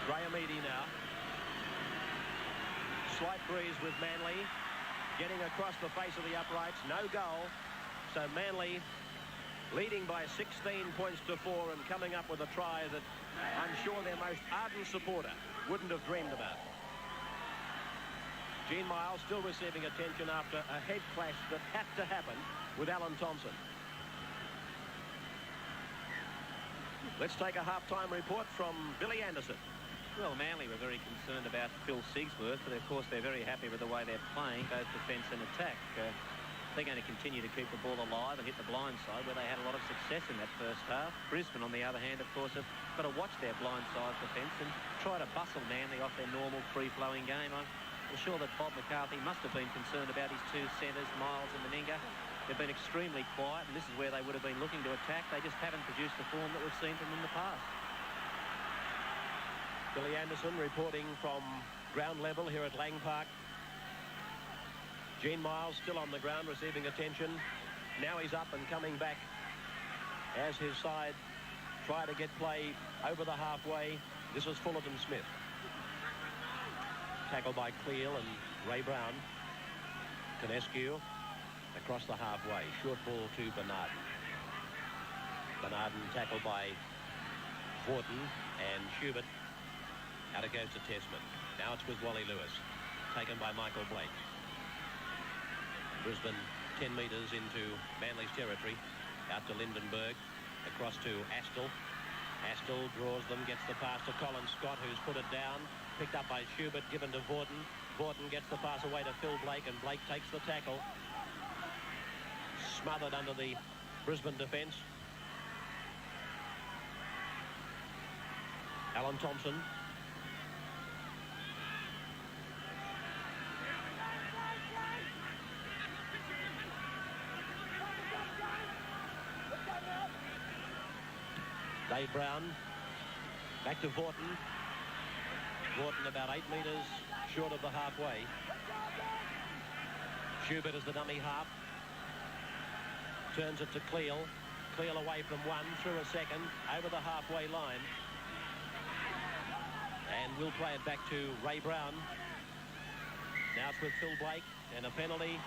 Graham Eadie now. Slight breeze with Manly. Getting across the face of the uprights. No goal. So Manly leading by 16 points to 4 and coming up with a try that I'm sure their most ardent supporter wouldn't have dreamed about. Gene Miles still receiving attention after a head clash that had to happen with Alan Thompson. Let's take a half-time report from Billy Anderson. Well, Manly were very concerned about Phil Sigsworth, but of course they're very happy with the way they're playing, both defence and attack. They're going to continue to keep the ball alive and hit the blind side, where they had a lot of success in that first half. Brisbane, on the other hand, of course, have got to watch their blind side defence and try to bustle Manly off their normal free-flowing game. I'm sure that Bob McCarthy must have been concerned about his two centres, Miles and Meninga. They've been extremely quiet, and this is where they would have been looking to attack. They just haven't produced the form that we've seen from them in the past. Billy Anderson reporting from ground level here at Lang Park. Gene Miles still on the ground receiving attention. Now he's up and coming back as his side try to get play over the halfway. This is Fullerton Smith. Tackled by Cleal and Ray Brown. Conescu across the halfway. Short ball to Bernard. Bernard tackled by Horton and Schubert. Out it goes to Tesman. Now it's with Wally Lewis. Taken by Michael Blake. Brisbane 10 metres into Manly's territory. Out to Lindenberg. Across to Astle. Astle draws them, gets the pass to Colin Scott, who's put it down. Picked up by Schubert, given to Vorton. Vorton gets the pass away to Phil Blake, and Blake takes the tackle. Smothered under the Brisbane defence. Alan Thompson. Dave Brown. Back to Vorton. Vorton about 8 metres short of the halfway. Schubert is the dummy half. Turns it to Cleal. Cleal away from one, through a second, over the halfway line. And we'll play it back to Ray Brown. Now it's with Phil Blake, and a penalty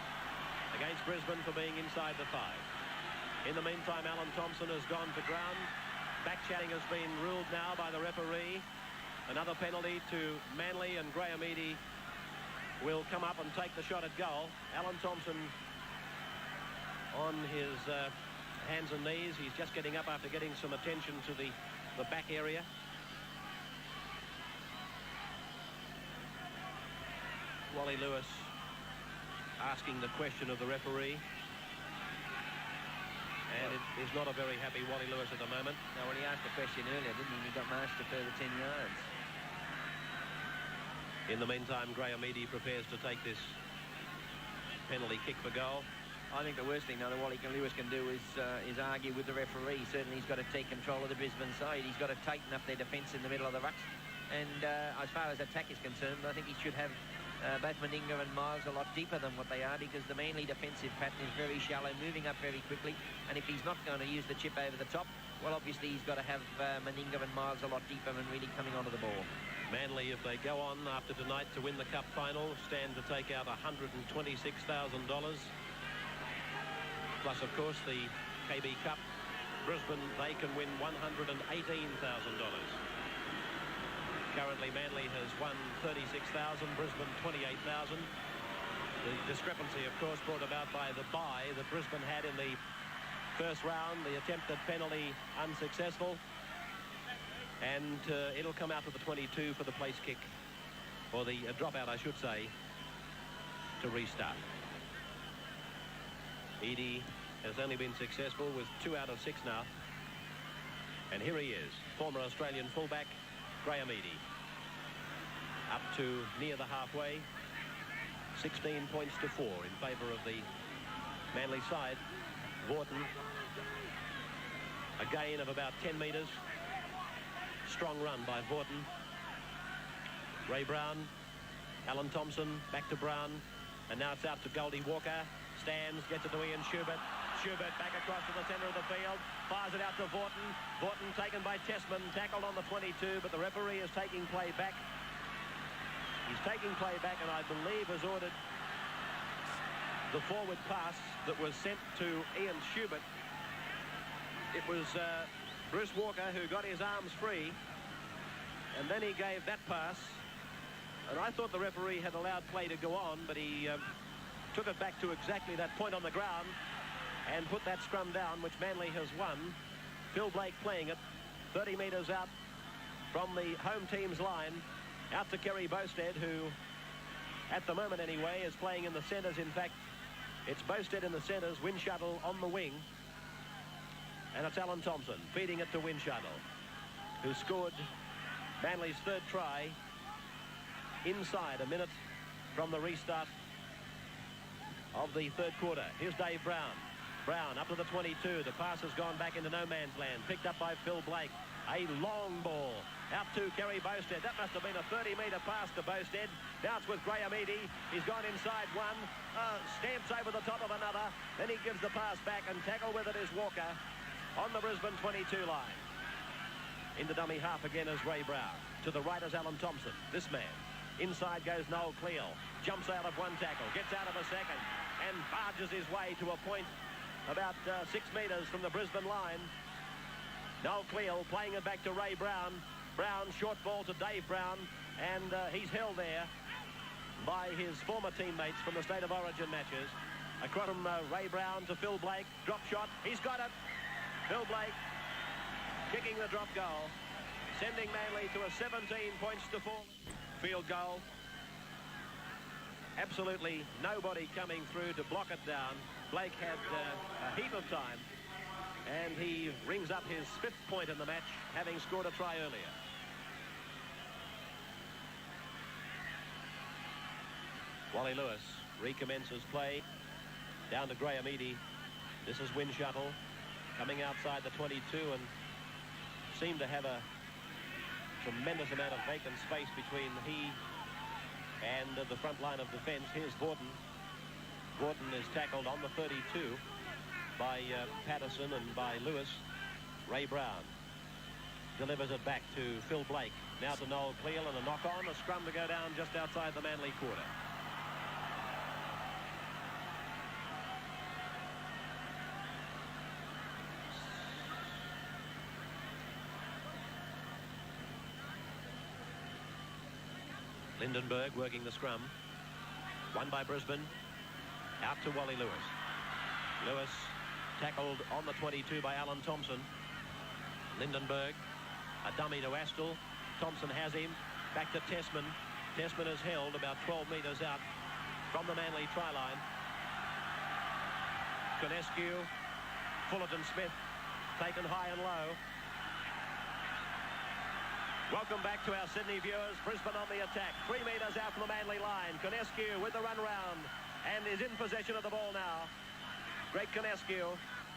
against Brisbane for being inside the 5. In the meantime, Alan Thompson has gone to ground. Back-chatting has been ruled now by the referee. Another penalty to Manly, and Graham Eadie will come up and take the shot at goal. Alan Thompson on his hands and knees. He's just getting up after getting some attention to the back area. Wally Lewis asking the question of the referee. And it is not a very happy Wally Lewis at the moment. Now, when he asked the question earlier, didn't he? He got marched a further 10 yards. In the meantime, Graham Eadie prepares to take this penalty kick for goal. I think the worst thing now that Wally Lewis can do is argue with the referee. Certainly he's got to take control of the Brisbane side. He's got to tighten up their defence in the middle of the rucks. And as far as attack is concerned, I think he should have both Meninga and Miles a lot deeper than what they are, because the Manly defensive pattern is very shallow, moving up very quickly. And if he's not going to use the chip over the top, well, obviously he's got to have Meninga and Miles a lot deeper and really coming onto the ball. Manly, if they go on after tonight to win the cup final, stand to take out $126,000. Plus, of course, the KB Cup. Brisbane, they can win $118,000. Currently, Manly has won $36,000, Brisbane $28,000. The discrepancy, of course, brought about by the bye that Brisbane had in the first round. The attempted penalty unsuccessful. And it'll come out to the 22 for the place kick, or the dropout, I should say, to restart. Eadie has only been successful with 2 out of 6 now. And here he is, former Australian fullback, Graham Eadie. Up to near the halfway, 16 points to 4 in favour of the Manly side. Vaughton, a gain of about 10 metres. Strong run by Vaughton. Ray Brown, Alan Thompson, back to Brown, and now it's out to Goldie Walker. Stands, gets it to Ian Schubert. Schubert back across to the centre of the field, fires it out to Vaughton. Vaughton taken by Tessman, tackled on the 22, but the referee is taking play back. He's taking play back, and I believe has ordered the forward pass that was sent to Ian Schubert. It was Bruce Walker who got his arms free, and then he gave that pass, and I thought the referee had allowed play to go on, but he took it back to exactly that point on the ground and put that scrum down, which Manly has won. Phil Blake playing it 30 metres out from the home team's line, out to Kerry Bowstead, who at the moment anyway is playing in the centres. In fact, it's Bowstead in the centres, Windshuttle on the wing, and it's Alan Thompson feeding it to Windshuttle, who scored Manly's third try inside a minute from the restart of the third quarter. Here's Dave Brown. Brown up to the 22. The pass has gone back into no man's land. Picked up by Phil Blake. A long ball out to Kerry Bowstead. That must have been a 30-metre pass to Bowstead. Now it's with Graham Eadie. He's gone inside one. Stamps over the top of another. Then he gives the pass back, and tackle with it is Walker on the Brisbane 22 line. Into dummy half again is Ray Brown. To the right is Alan Thompson. This man. Inside goes Noel Cleal. Jumps out of one tackle. Gets out of a second. And barges his way to a point about 6 metres from the Brisbane line. Noel Cleal playing it back to Ray Brown. Brown, short ball to Dave Brown. And he's held there by his former teammates from the State of Origin matches. Across from Ray Brown to Phil Blake. Drop shot. He's got it. Phil Blake kicking the drop goal, sending Manly to a 17 points to 4. Field goal. Absolutely nobody coming through to block it down. Blake had a heap of time, and he rings up his 5th point in the match, having scored a try earlier. Wally Lewis recommences play down to Graham Eadie. This is Windshuttle coming outside the 22 and seemed to have a tremendous amount of vacant space between he and the front line of defence. Here's Vaughton. Vaughton is tackled on the 32 by Patterson and by Lewis. Ray Brown delivers it back to Phil Blake. Now to Noel Cleal, and a knock-on, a scrum to go down just outside the Manly quarter. Lindenberg working the scrum. Won by Brisbane. Out to Wally Lewis. Lewis tackled on the 22 by Alan Thompson. Lindenberg, a dummy to Astle. Thompson has him. Back to Tessman. Tessman is held about 12 metres out from the Manly try line. Conescu, Fullerton Smith, taken high and low. Welcome back to our Sydney viewers. Brisbane on the attack. 3 metres out from the Manly line. Conescu with the run round. and is in possession of the ball now. Greg Conescu,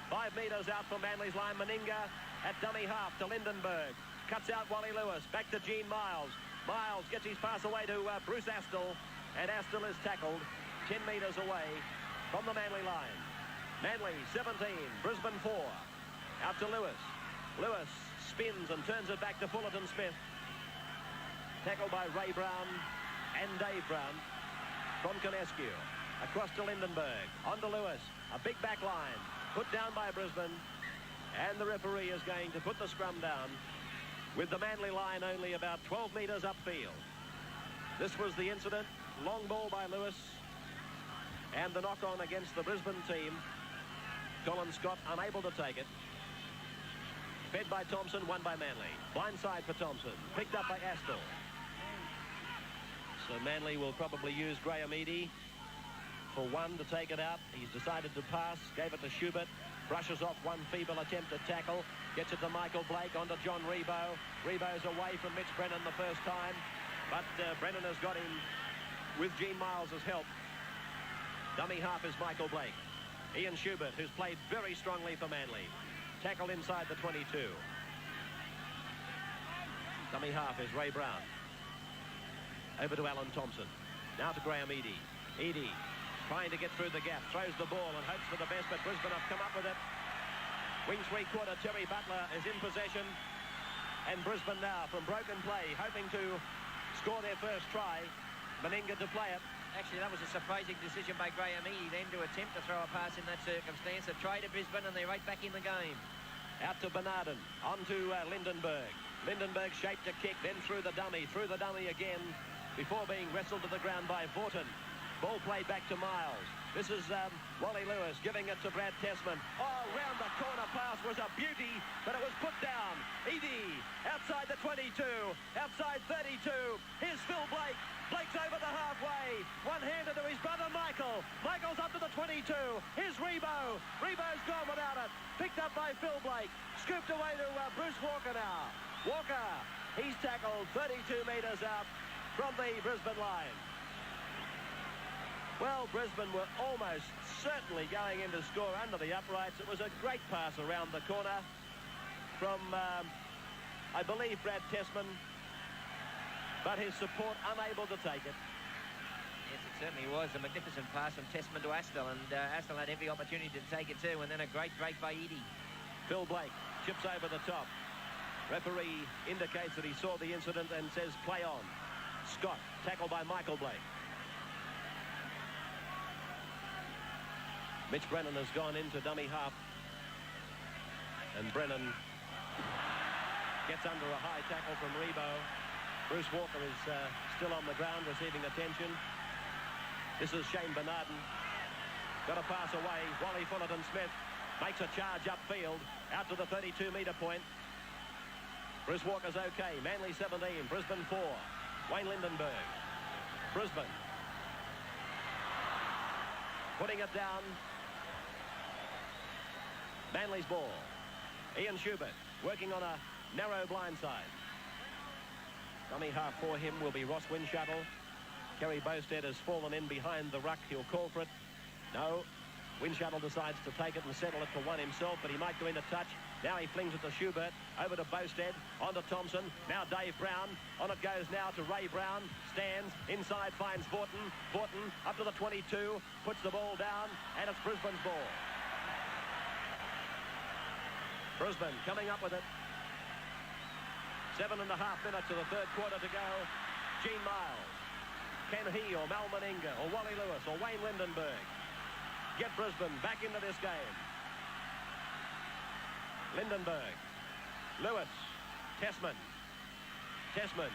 5 metres out from Manly's line. Meninga at dummy half to Lindenberg. Cuts out Wally Lewis. Back to Gene Miles. Miles gets his pass away to Bruce Astle. And Astle is tackled 10 metres away from the Manly line. Manly 17, Brisbane 4. Out to Lewis. Lewis spins and turns it back to Fullerton Smith. Tackled by Ray Brown and Dave Brown from Conescu. Across to Lindenberg. On to Lewis. A big back line. Put down by Brisbane. And the referee is going to put the scrum down with the Manly line only about 12 metres upfield. This was the incident. Long ball by Lewis. And the knock-on against the Brisbane team. Colin Scott unable to take it. Fed by Thompson, won by Manly. Blindside for Thompson. Picked up by Astle. So Manly will probably use Graham Eadie for one to take it out. He's decided to pass. Gave it to Schubert. Brushes off one feeble attempt at tackle. Gets it to Michael Blake. On to John Rebo. Rebo's away from Mitch Brennan the first time. But Brennan has got him with Gene Miles' help. Dummy half is Michael Blake. Ian Schubert, who's played very strongly for Manly. Tackled inside the 22. Dummy half is Ray Brown. Over to Alan Thompson. Now to Graham Eadie. Eadie trying to get through the gap. Throws the ball and hopes for the best, but Brisbane have come up with it. Wing three-quarter Terry Butler is in possession. And Brisbane now from broken play, hoping to score their first try. Meninga to play it. Actually, that was a surprising decision by Graham Eadie then to attempt to throw a pass in that circumstance. A try to Brisbane and they're right back in the game. Out to Bernardin. On to Lindenberg. Lindenberg shaped a kick, then through the dummy again before being wrestled to the ground by Vorton. Ball played back to Miles. This is Wally Lewis giving it to Brad Tessman. Oh, round the corner pass was a beauty, but it was put down. Eadie outside the 22, outside 32. Here's Phil Blake. Blake's over the halfway. One-handed to his brother Michael. Michael's up to the 22. Here's Rebo. Rebo's gone without it. Picked up by Phil Blake. Scooped away to Bruce Walker now. Walker, he's tackled 32 metres out from the Brisbane line. Well, Brisbane were almost certainly going in to score under the uprights. It was a great pass around the corner from, I believe, Brad Tessman, but his support unable to take it. Yes, it certainly was a magnificent pass from Tessman to Astle, and Astle had every opportunity to take it too, and then a great break by Eadie. Phil Blake chips over the top. Referee indicates that he saw the incident and says play on. Scott, tackled by Michael Blake. Mitch Brennan has gone into dummy half. And Brennan gets under a high tackle from Rebo. Bruce Walker is still on the ground receiving attention. This is Shane Bernardin. Got a pass away. Wally Fullerton-Smith makes a charge upfield out to the 32-metre point. Bruce Walker's okay. Manly 17, Brisbane 4. Wayne Lindenberg. Brisbane putting it down. Manly's ball. Ian Schubert working on a narrow blindside. Dummy half for him will be Ross Windshuttle. Kerry Bowstead has fallen in behind the ruck. He'll call for it. No. Windshuttle decides to take it and settle it for one himself, but he might go into touch. Now he flings it to Schubert. Over to Bowstead. On to Thompson. Now Dave Brown. On it goes now to Ray Brown. Stands. Inside finds Vorton. Vorton up to the 22. Puts the ball down. And it's Brisbane's ball. Brisbane coming up with it. 7.5 minutes of the third quarter to go. Gene Miles. Can he or Mal Meninga or Wally Lewis or Wayne Lindenberg get Brisbane back into this game? Lindenberg. Lewis. Tessman. Tessman.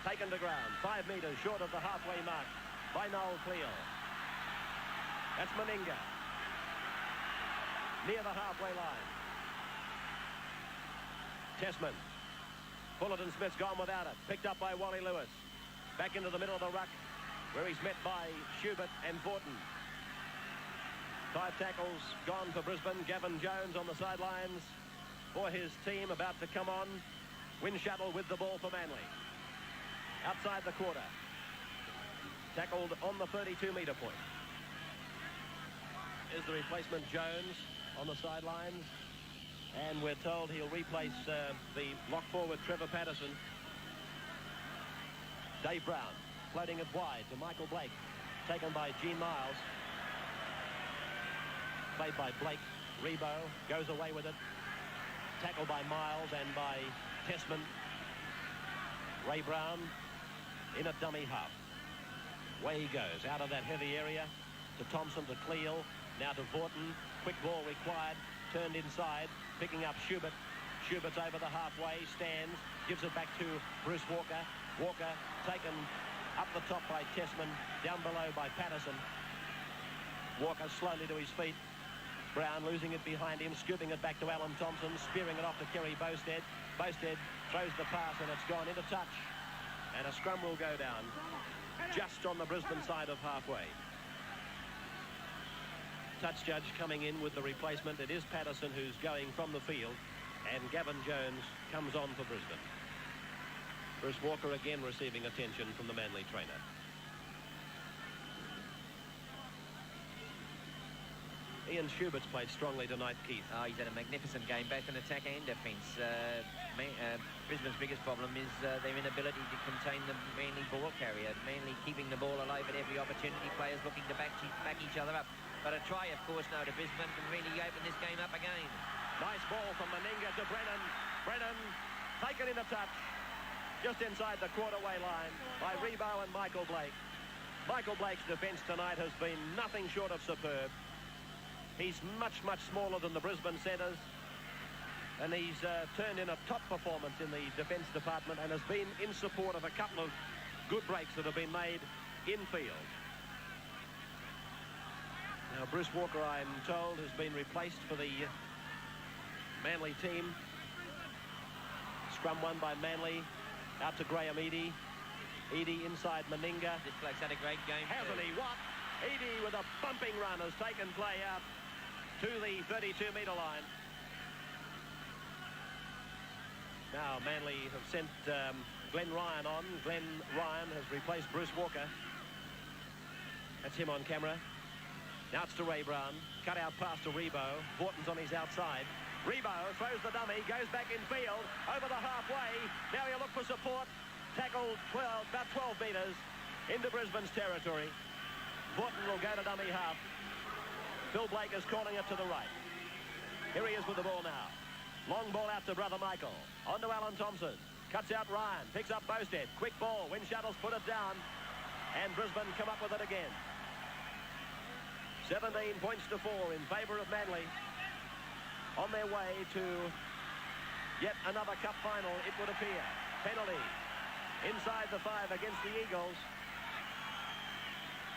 Taken to ground. 5 metres short of the halfway mark by Noel Cleal. That's Meninga. Near the halfway line. Tessman. Fullerton-Smith's gone without it. Picked up by Wally Lewis. Back into the middle of the ruck, where he's met by Schubert and Vorton. 5 tackles gone for Brisbane. Gavin Jones on the sidelines for his team, about to come on. Windshuttle with the ball for Manly. Outside the quarter. Tackled on the 32-metre point. Is the replacement Jones on the sidelines. And we're told he'll replace the lock forward Trevor Patterson. Dave Brown floating it wide to Michael Blake. Taken by Gene Miles. Played by Blake. Rebo goes away with it. Tackled by Miles and by Tessman. Ray Brown in a dummy half. Away he goes out of that heavy area to Thompson, to Cleal, now to Vaughton. Quick ball required, turned inside, picking up Schubert. Schubert's over the halfway, stands, gives it back to Bruce Walker. Walker taken up the top by Tessman, down below by Patterson. Walker slowly to his feet. Brown losing it behind him, scooping it back to Alan Thompson, spearing it off to Kerry Bosted. Bosted throws the pass and it's gone into touch. And a scrum will go down just on the Brisbane side of halfway. Touch judge coming in with the replacement. It is Patterson who's going from the field, and Gavin Jones comes on for Brisbane. Bruce Walker again receiving attention from the Manly trainer. Ian Schubert's played strongly tonight, Keith. Oh, he's had a magnificent game, both in attack and defence. Brisbane's biggest problem is their inability to contain the Manly ball carrier. Manly keeping the ball alive at every opportunity. Players looking to back each other up. But a try, of course, now to Brisbane can really open this game up again. Nice ball from Meninga to Brennan. Brennan taken in a touch just inside the quarter-way line by Rebo and Michael Blake. Michael Blake's defence tonight has been nothing short of superb. He's much, much smaller than the Brisbane centres, and he's turned in a top performance in the defence department and has been in support of a couple of good breaks that have been made in field. Now, Bruce Walker, I'm told, has been replaced for the Manly team. Scrum won by Manly, out to Graham Eadie. Eadie inside Meninga. This bloke's had a great game. Hasn't he? What? Eadie with a bumping run has taken play out to the 32-metre line. Now Manly have sent Glenn Ryan on. Glenn Ryan has replaced Bruce Walker. That's him on camera. Now it's to Ray Brown. Cut out pass to Rebo. Vaughton's on his outside. Rebo throws the dummy, goes back in field, over the halfway. Now he'll look for support. Tackled about 12 metres into Brisbane's territory. Vaughton will go to dummy half. Phil Blake is calling it to the right. Here he is with the ball now. Long ball out to brother Michael. On to Alan Thompson. Cuts out Ryan. Picks up Bosted. Quick ball. Wind Shuttles put it down. And Brisbane come up with it again. 17 points to 4 in favour of Manly. On their way to yet another cup final, it would appear. Penalty inside the 5 against the Eagles.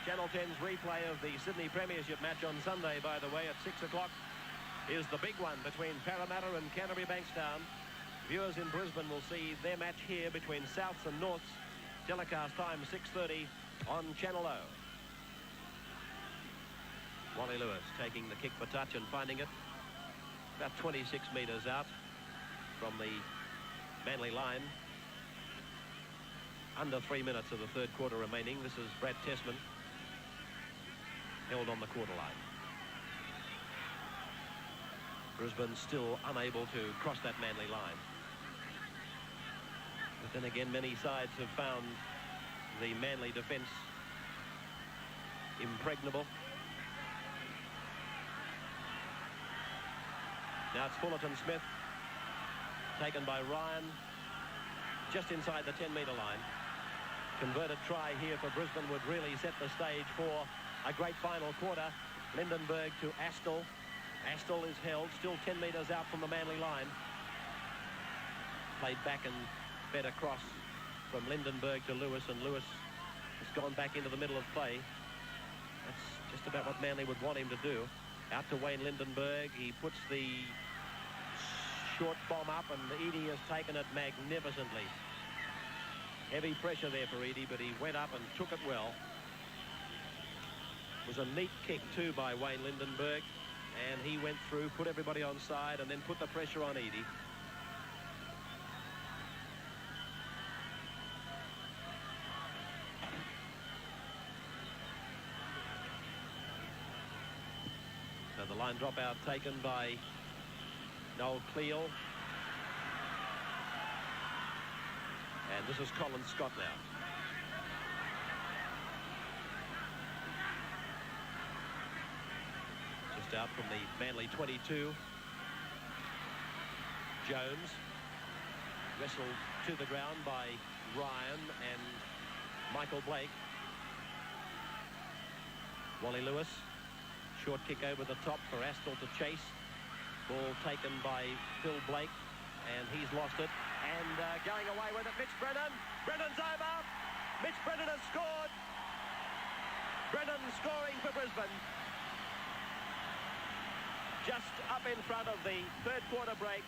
Channel 10's replay of the Sydney Premiership match on Sunday, by the way, at 6 o'clock, is the big one between Parramatta and Canterbury Bankstown. Viewers in Brisbane will see their match here between Souths and Norths. Telecast time 6:30 on Channel O. Wally Lewis taking the kick for touch and finding it about 26 metres out from the Manly line. Under 3 minutes of the third quarter remaining. This is Brad Tessman, held on the quarter line. Brisbane still unable to cross that Manly line. But then again, many sides have found the Manly defence impregnable. Now it's Fullerton Smith, taken by Ryan, just inside the 10-metre line. Converted try here for Brisbane would really set the stage for a great final quarter. Lindenberg to Astle. Astle is held, still 10 metres out from the Manly line. Played back and fed across from Lindenberg to Lewis, and Lewis has gone back into the middle of play. That's just about what Manly would want him to do. Out to Wayne Lindenberg. He puts the short bomb up, and Eadie has taken it magnificently. Heavy pressure there for Eadie, but he went up and took it well. It was a neat kick too by Wayne Lindenberg, and he went through, put everybody on side, and then put the pressure on Eadie. So the line dropout taken by Noel Cleal. And this is Colin Scott now. Just out from the Manly 22. Jones wrestled to the ground by Ryan and Michael Blake. Wally Lewis, short kick over the top for Astle to chase. Ball taken by Phil Blake, and he's lost it. And going away with it, Mitch Brennan. Brennan's over. Mitch Brennan has scored. Brennan scoring for Brisbane. Just up in front of the third quarter break.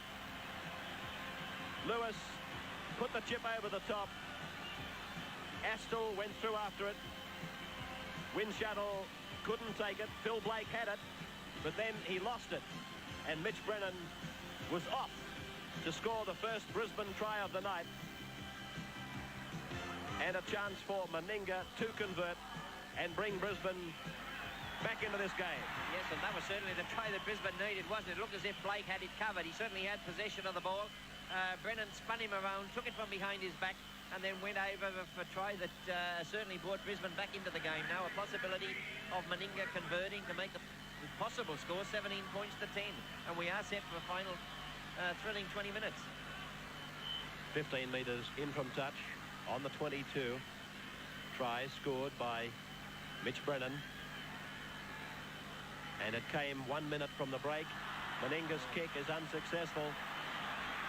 Lewis put the chip over the top. Astle went through after it. Windshuttle couldn't take it. Phil Blake had it, but then he lost it. And Mitch Brennan was off to score the first Brisbane try of the night. And a chance for Meninga to convert and bring Brisbane back into this game. Yes, and that was certainly the try that Brisbane needed, wasn't it? It looked as if Blake had it covered. He certainly had possession of the ball. Brennan spun him around, took it from behind his back, and then went over for a try that certainly brought Brisbane back into the game. Now a possibility of Meninga converting to make the possible score 17 points to 10. And we are set for a final thrilling 20 minutes. 15 metres in from touch on the 22. Try scored by Mitch Brennan. And it came 1 minute from the break. Meninga's kick is unsuccessful.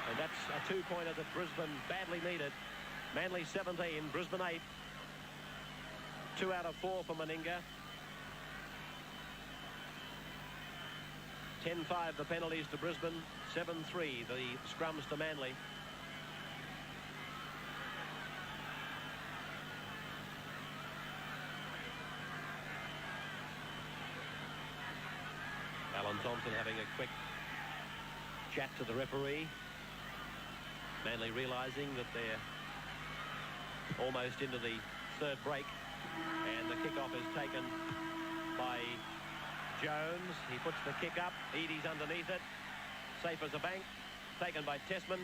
And that's a two-pointer that Brisbane badly needed. Manly 17, Brisbane 8. 2 out of 4 for Meninga. 10-5 the penalties to Brisbane. 7-3 the scrums to Manly. Alan Thompson having a quick chat to the referee. Manly realising that they're almost into the third break, and the kickoff is taken by Jones. He puts the kick up. Eadie's underneath it. Safe as a bank. Taken by Tessman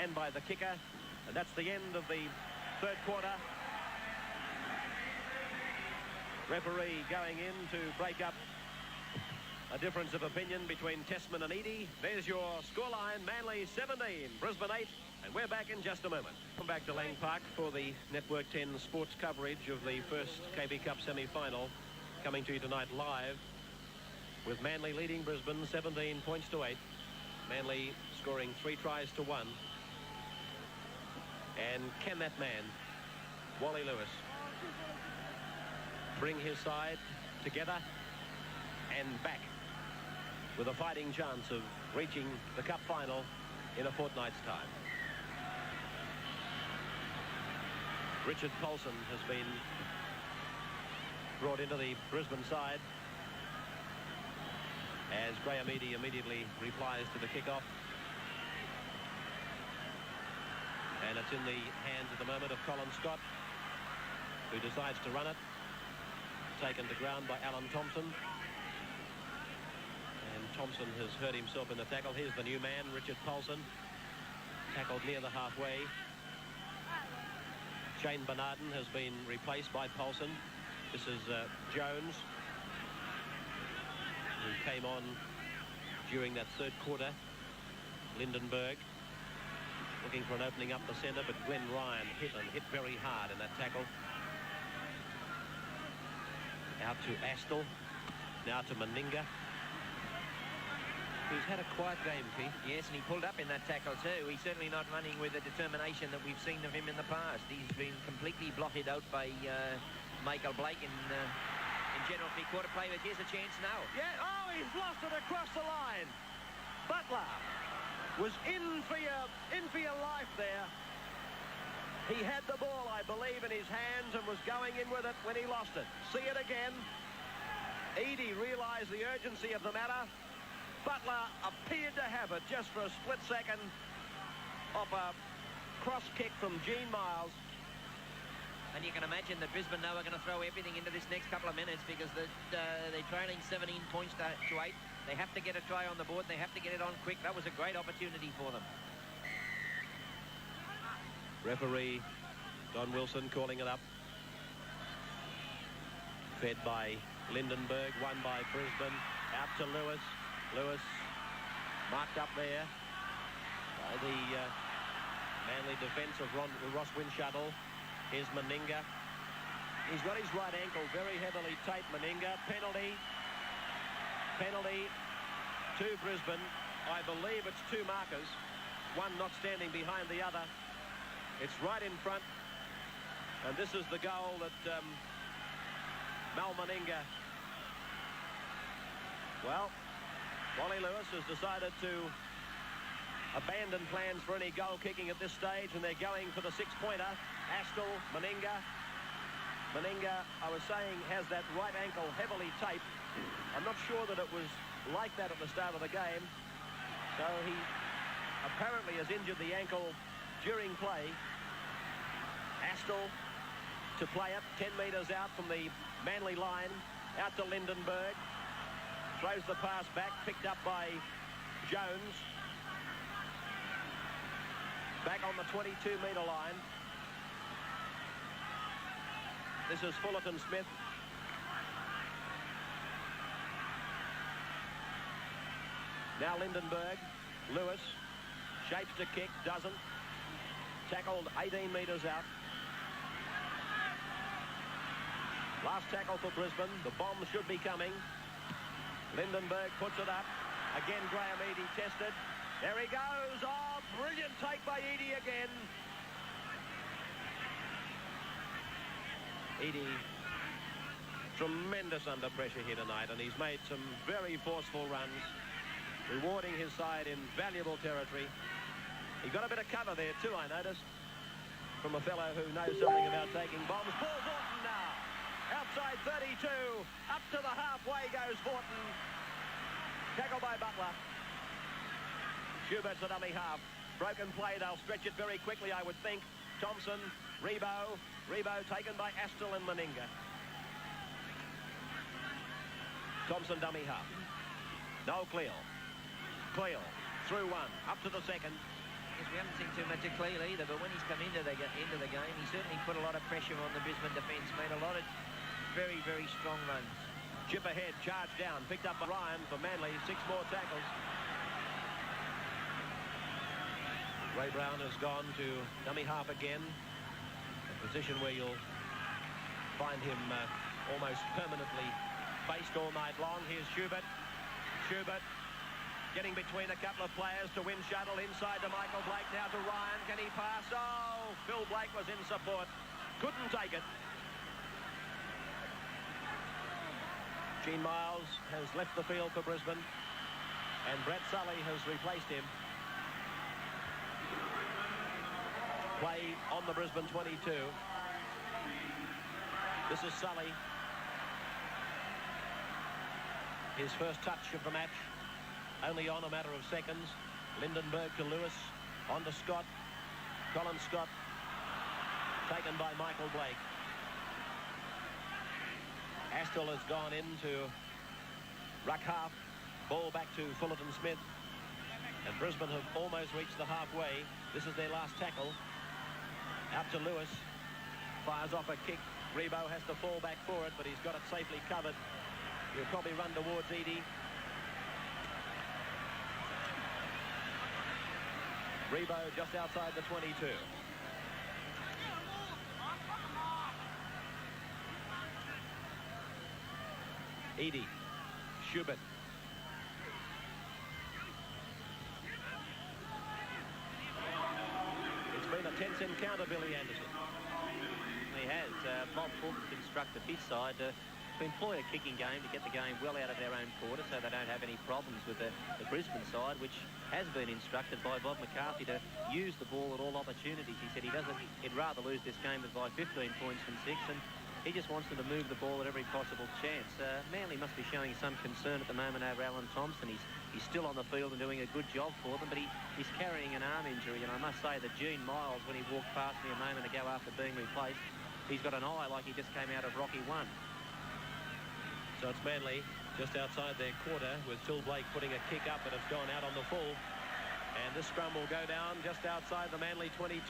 and by the kicker. And that's the end of the third quarter. Referee going in to break up a difference of opinion between Tessman and Eadie. There's your scoreline. Manly 17, Brisbane 8. And we're back in just a moment. Come back to Lang Park for the Network 10 sports coverage of the first KB Cup semi-final. Coming to you tonight live with Manly leading Brisbane 17 points to 8. Manly scoring 3 tries to 1. And can that man, Wally Lewis, bring his side together and back with a fighting chance of reaching the cup final in a fortnight's time? Richard Paulson has been brought into the Brisbane side as Graham Eadie immediately replies to the kickoff. And it's in the hands at the moment of Colin Scott, who decides to run it. Taken to ground by Alan Thompson. And Thompson has hurt himself in the tackle. Here's the new man, Richard Paulson. Tackled near the halfway. Shane Bernarden has been replaced by Paulson. This is Jones, who came on during that third quarter. Lindenberg looking for an opening up the centre, but Glenn Ryan hit very hard in that tackle. Out to Astle, now to Meninga, who's had a quiet game, Keith. Yes, and he pulled up in that tackle too. He's certainly not running with the determination that we've seen of him in the past. He's been completely blotted out by Michael Blake in general three-quarter play, but here's a chance now. Yeah, oh, he's lost it across the line. Butler was in for your life there. He had the ball, I believe, in his hands and was going in with it when he lost it. See it again. Eadie realised the urgency of the matter. Butler appeared to have it just for a split second off a cross kick from Gene Miles. And you can imagine that Brisbane now are going to throw everything into this next couple of minutes because they're trailing 17 points to 8. They have to get a try on the board. They have to get it on quick. That was a great opportunity for them. Referee Don Wilson calling it up. Fed by Lindenberg, won by Brisbane. Out to Lewis. Lewis marked up there by the Manly defence of Ross Winshuttle. Here's Meninga. He's got his right ankle very heavily taped, Meninga. Penalty to Brisbane. I believe it's two markers, one not standing behind the other. It's right in front, and this is the goal that Mal Meninga. Well, Wally Lewis has decided to abandon plans for any goal kicking at this stage, and they're going for the six-pointer. Astle, Meninga. Meninga, I was saying, has that right ankle heavily taped. I'm not sure that it was like that at the start of the game. So he apparently has injured the ankle during play. Astle to play it 10 metres out from the Manly line. Out to Lindenberg. Throws the pass back, picked up by Jones. Back on the 22-metre line. This is Fullerton Smith. Now Lindenberg. Lewis shapes to kick, doesn't. Tackled 18 metres out. Last tackle for Brisbane. The bomb should be coming. Lindenberg puts it up. Again, Graham Eadie tested. There he goes. Oh, brilliant take by Eadie again. Eadie, tremendous under pressure here tonight, and he's made some very forceful runs, rewarding his side in valuable territory. He got a bit of cover there too, I noticed, from a fellow who knows something about taking bombs. Paul Vorton now. Outside 32. Up to the halfway goes Vorton. Tackle by Butler. Schubert's the dummy half. Broken play. They'll stretch it very quickly, I would think. Thompson, Rebo. Rebo taken by Astle and Meninga. Thompson dummy half. Noel Cleal. Cleal through one. Up to the second. Yes, we haven't seen too much of Cleal either, but when he's come into the game, he certainly put a lot of pressure on the Brisbane defence, made a lot of very, very strong runs. Chip ahead, charge down, picked up by Ryan for Manly. 6 more tackles. Ray Brown has gone to dummy half again. A position where you'll find him almost permanently based all night long. Here's Schubert. Schubert getting between a couple of players to Winshuttle. Inside to Michael Blake, now to Ryan. Can he pass? Oh, Phil Blake was in support. Couldn't take it. Gene Miles has left the field for Brisbane, and Brad Sully has replaced him. Play on the Brisbane 22. This is Sully. His first touch of the match, only on a matter of seconds. Lindenberg to Lewis, on to Scott. Colin Scott, taken by Michael Blake. Astle has gone into ruck half. Ball back to Fullerton Smith. And Brisbane have almost reached the halfway. This is their last tackle. Out to Lewis. Fires off a kick. Rebo has to fall back for it, but he's got it safely covered. He'll probably run towards Eadie. Rebo just outside the 22. Eadie. Schubert. It's been a tense encounter, Billy Anderson. He has. Bob Fulton's instructed his side to employ a kicking game to get the game well out of their own quarter so they don't have any problems with the Brisbane side, which has been instructed by Bob McCarthy to use the ball at all opportunities. He said he'd rather lose this game by 15 points than 6, and he just wants them to move the ball at every possible chance. Manly must be showing some concern at the moment over Alan Thompson. He's still on the field and doing a good job for them, but he's carrying an arm injury, and I must say that Gene Miles, when he walked past me a moment ago after being replaced, he's got an eye like he just came out of Rocky 1. So it's Manly just outside their quarter with Phil Blake putting a kick up, and it's gone out on the full. And this scrum will go down just outside the Manly 22.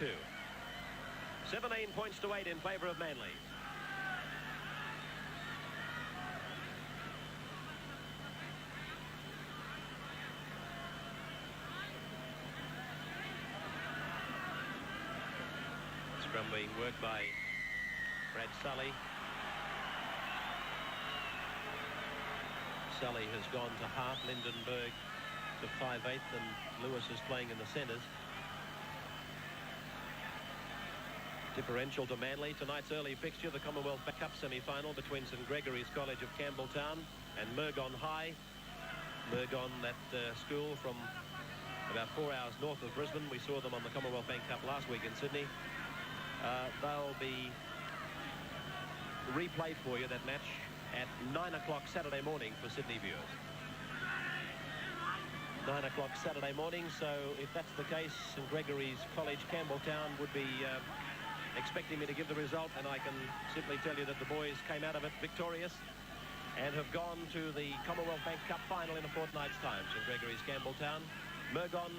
17 points to 8 in favour of Manly. Scrum being worked by Brad Sully. Sully has gone to half, Lindenberg to 5/8, and Lewis is playing in the centres. Differential to Manly. Tonight's early fixture, the Commonwealth Cup semi-final between St Gregory's College of Campbelltown and Murgon High. Murgon, that school from about 4 hours north of Brisbane. We saw them on the Commonwealth Bank Cup last week in Sydney. They'll be replayed for you, that match, at 9 o'clock Saturday morning for Sydney viewers. 9 o'clock Saturday morning, so if that's the case, St Gregory's College Campbelltown would be expecting me to give the result, and I can simply tell you that the boys came out of it victorious and have gone to the Commonwealth Bank Cup final in a fortnight's time. St Gregory's Campbelltown. Murgon,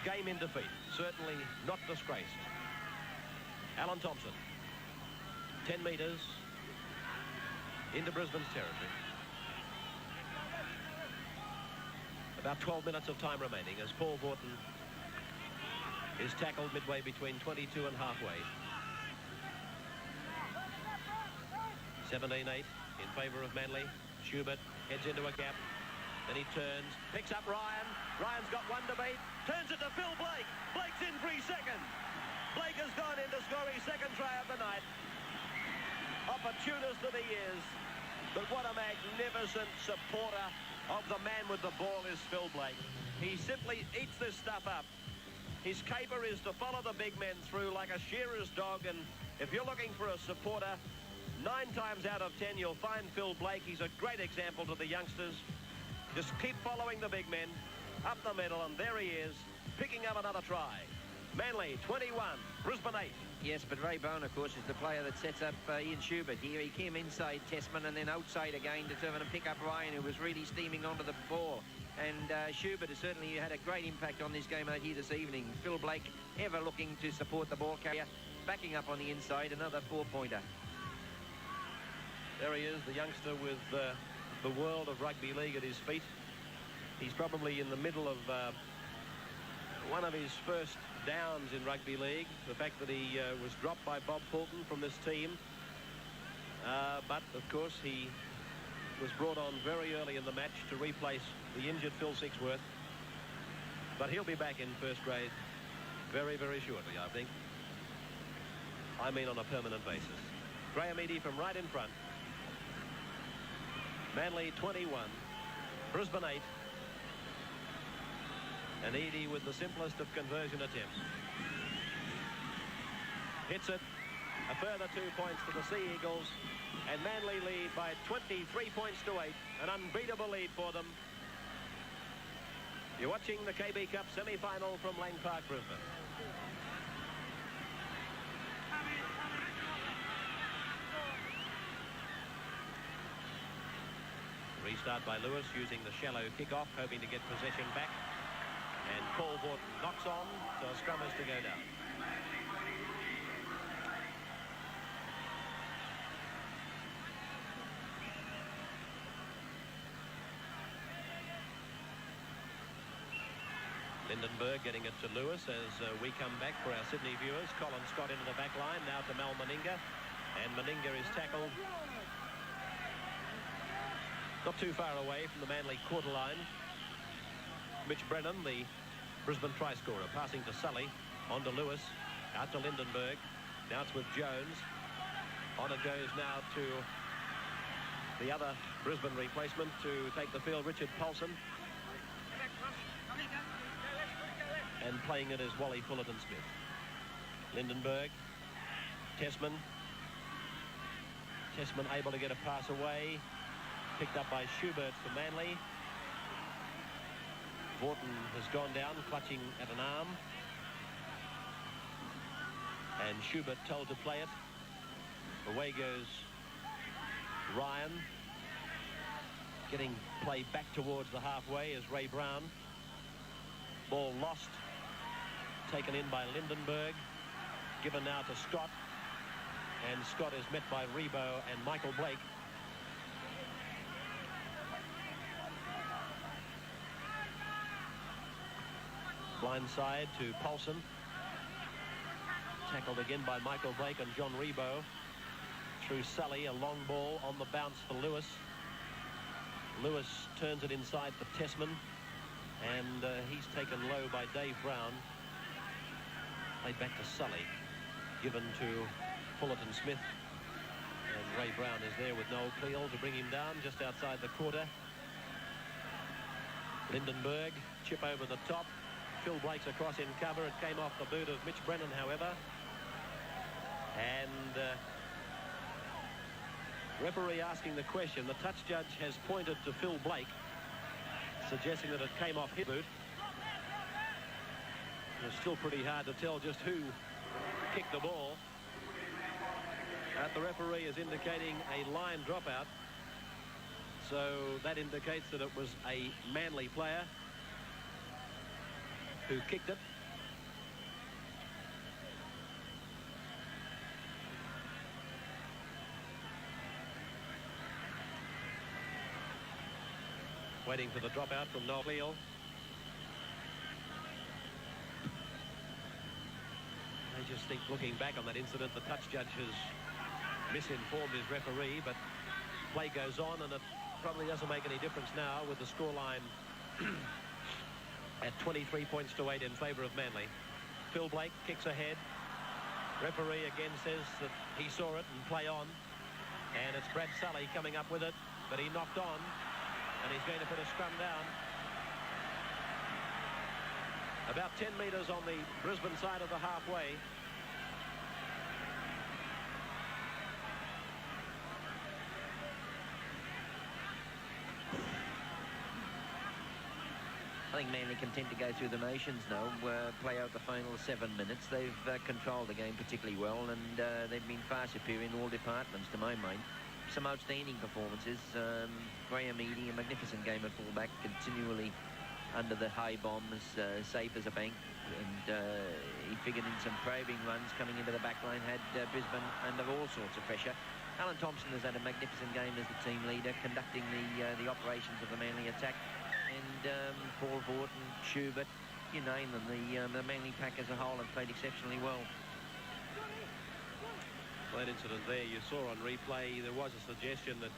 game in defeat, certainly not disgraced. Alan Thompson, 10 metres into Brisbane's territory. About 12 minutes of time remaining as Paul Vaughton is tackled midway between 22 and halfway. 17-8 in favour of Manly. Schubert heads into a gap. Then he turns, picks up Ryan. Ryan's got one to beat. Turns it to Phil Blake. Blake's in for his second. Blake has gone in to score his second try of the night. Opportunist that he is. But what a magnificent supporter of the man with the ball is Phil Blake. He simply eats this stuff up. His caper is to follow the big men through like a shearer's dog, and if you're looking for a supporter, 9 times out of 10 you'll find Phil Blake. He's a great example to the youngsters. Just keep following the big men up the middle, and there he is, picking up another try. Manly 21, Brisbane 8. Yes, but Ray Bone, of course, is the player that sets up Ian Schubert here. He came inside Tessman and then outside again, determined to pick up Ryan, who was really steaming onto the ball. And Schubert has certainly had a great impact on this game out here this evening. Phil Blake, ever looking to support the ball carrier, backing up on the inside, another 4-pointer. There he is, the youngster with the world of rugby league at his feet. He's probably in the middle of one of his first downs in rugby league. The fact that he was dropped by Bob Fulton from this team. But, of course, he was brought on very early in the match to replace the injured Phil Sixworth. But he'll be back in first grade very, very shortly, I think. I mean on a permanent basis. Graham Eadie from right in front. Manly 21, Brisbane 8. And Eadie with the simplest of conversion attempts. Hits it. A further 2 points to the Sea Eagles. And Manly lead by 23 points to 8. An unbeatable lead for them. You're watching the KB Cup semi-final from Lang Park, Brisbane. Restart by Lewis using the shallow kick-off, hoping to get possession back. And Paul Vaughton knocks on, so a scrum is to go down. Lindenberg getting it to Lewis as we come back for our Sydney viewers. Colin Scott into the back line, now to Mal Meninga. And Meninga is tackled not too far away from the Manly quarter line. Mitch Brennan, the Brisbane try scorer, passing to Sully, on to Lewis, out to Lindenberg. Now it's with Jones. On it goes now to the other Brisbane replacement to take the field, Richard Paulson. And playing it is Wally Fullerton-Smith. Lindenberg, Tessman. Tessman able to get a pass away. Picked up by Schubert for Manly. Vaughton has gone down, clutching at an arm. And Schubert told to play it. Away goes Ryan. Getting play back towards the halfway is Ray Brown. Ball lost. Taken in by Lindenberg. Given now to Scott. And Scott is met by Rebo and Michael Blake. Blindside to Paulson. Tackled again by Michael Blake and John Rebo. Through Sully, a long ball on the bounce for Lewis. Lewis turns it inside for Tessman. And he's taken low by Dave Brown. Played back to Sully. Given to Fullerton Smith. And Ray Brown is there with Noel Cleal to bring him down just outside the quarter. Lindenberg, chip over the top. Phil Blake's across in cover. It came off the boot of Mitch Brennan, however. And referee asking the question. The touch judge has pointed to Phil Blake, suggesting that it came off his boot. It's still pretty hard to tell just who kicked the ball. The referee is indicating a line dropout. So that indicates that it was a Manly player who kicked it. Waiting for the dropout from Noel Cleal. I just think, looking back on that incident, the touch judge has misinformed his referee, but play goes on, and it probably doesn't make any difference now with the scoreline at 23 points to 8 in favour of Manly. Phil Blake kicks ahead. Referee again says that he saw it and play on. And it's Brad Sully coming up with it, but he knocked on, and he's going to put a scrum down. About 10 metres on the Brisbane side of the halfway. I think Manly content to go through the motions now, play out the final 7 minutes. They've controlled the game particularly well, and they've been far superior in all departments, to my mind. Some outstanding performances. Graham Eadie, a magnificent game at fullback, continually under the high bombs, safe as a bank, and he figured in some probing runs coming into the back line, had Brisbane under all sorts of pressure. Alan Thompson has had a magnificent game as the team leader, conducting the operations of the Manly attack. And Paul Vorton, Schubert, you name them, the Manly pack as a whole have played exceptionally well. Well, that incident there you saw on replay, there was a suggestion that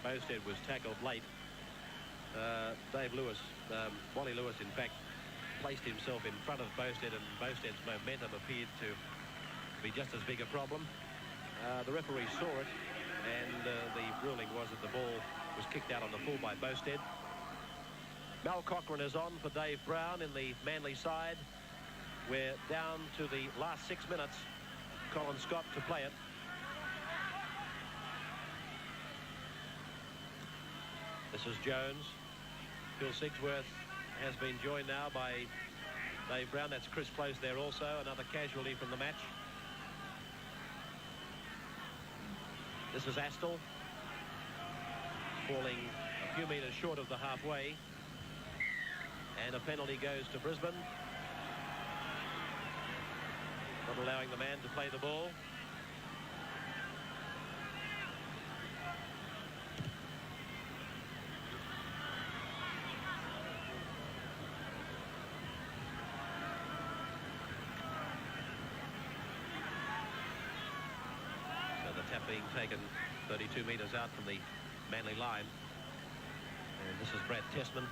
Bowstead was tackled late. Dave Lewis, Wally Lewis, in fact, placed himself in front of Bowstead, and Bowstead's momentum appeared to be just as big a problem. The referee saw it, and the ruling was that the ball was kicked out on the full by Bowstead. Mal Cochran is on for Dave Brown in the Manly side. We're down to the last 6 minutes. Colin Scott to play it. This is Jones. Phil Sigsworth has been joined now by Dave Brown. That's Chris Close there also, another casualty from the match. This is Astle, falling a few metres short of the halfway. And a penalty goes to Brisbane. Not allowing the man to play the ball. So the tap being taken 32 metres out from the Manly line. And this is Brad Tessman,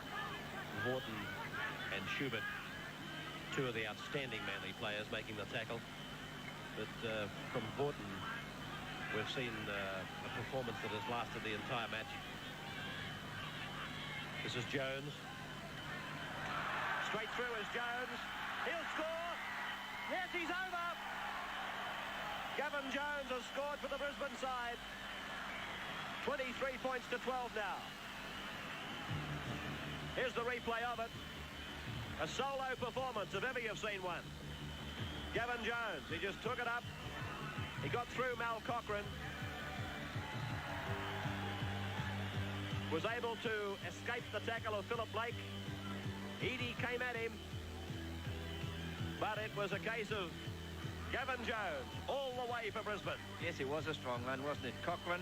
Vorton and Schubert, two of the outstanding Manly players making the tackle. But from Vorton, we've seen a performance that has lasted the entire match. This is Jones. Straight through is Jones. He'll score. Yes, he's over. Gavin Jones has scored for the Brisbane side. 23 points to 12 now. Here's the replay of it. A solo performance, if ever you've seen one. Gavin Jones, he just took it up. He got through Mal Cochran. was able to escape the tackle of Philip Blake. Eadie came at him, but it was a case of Gavin Jones all the way for Brisbane. Yes, it was a strong run, wasn't it? Cochrane,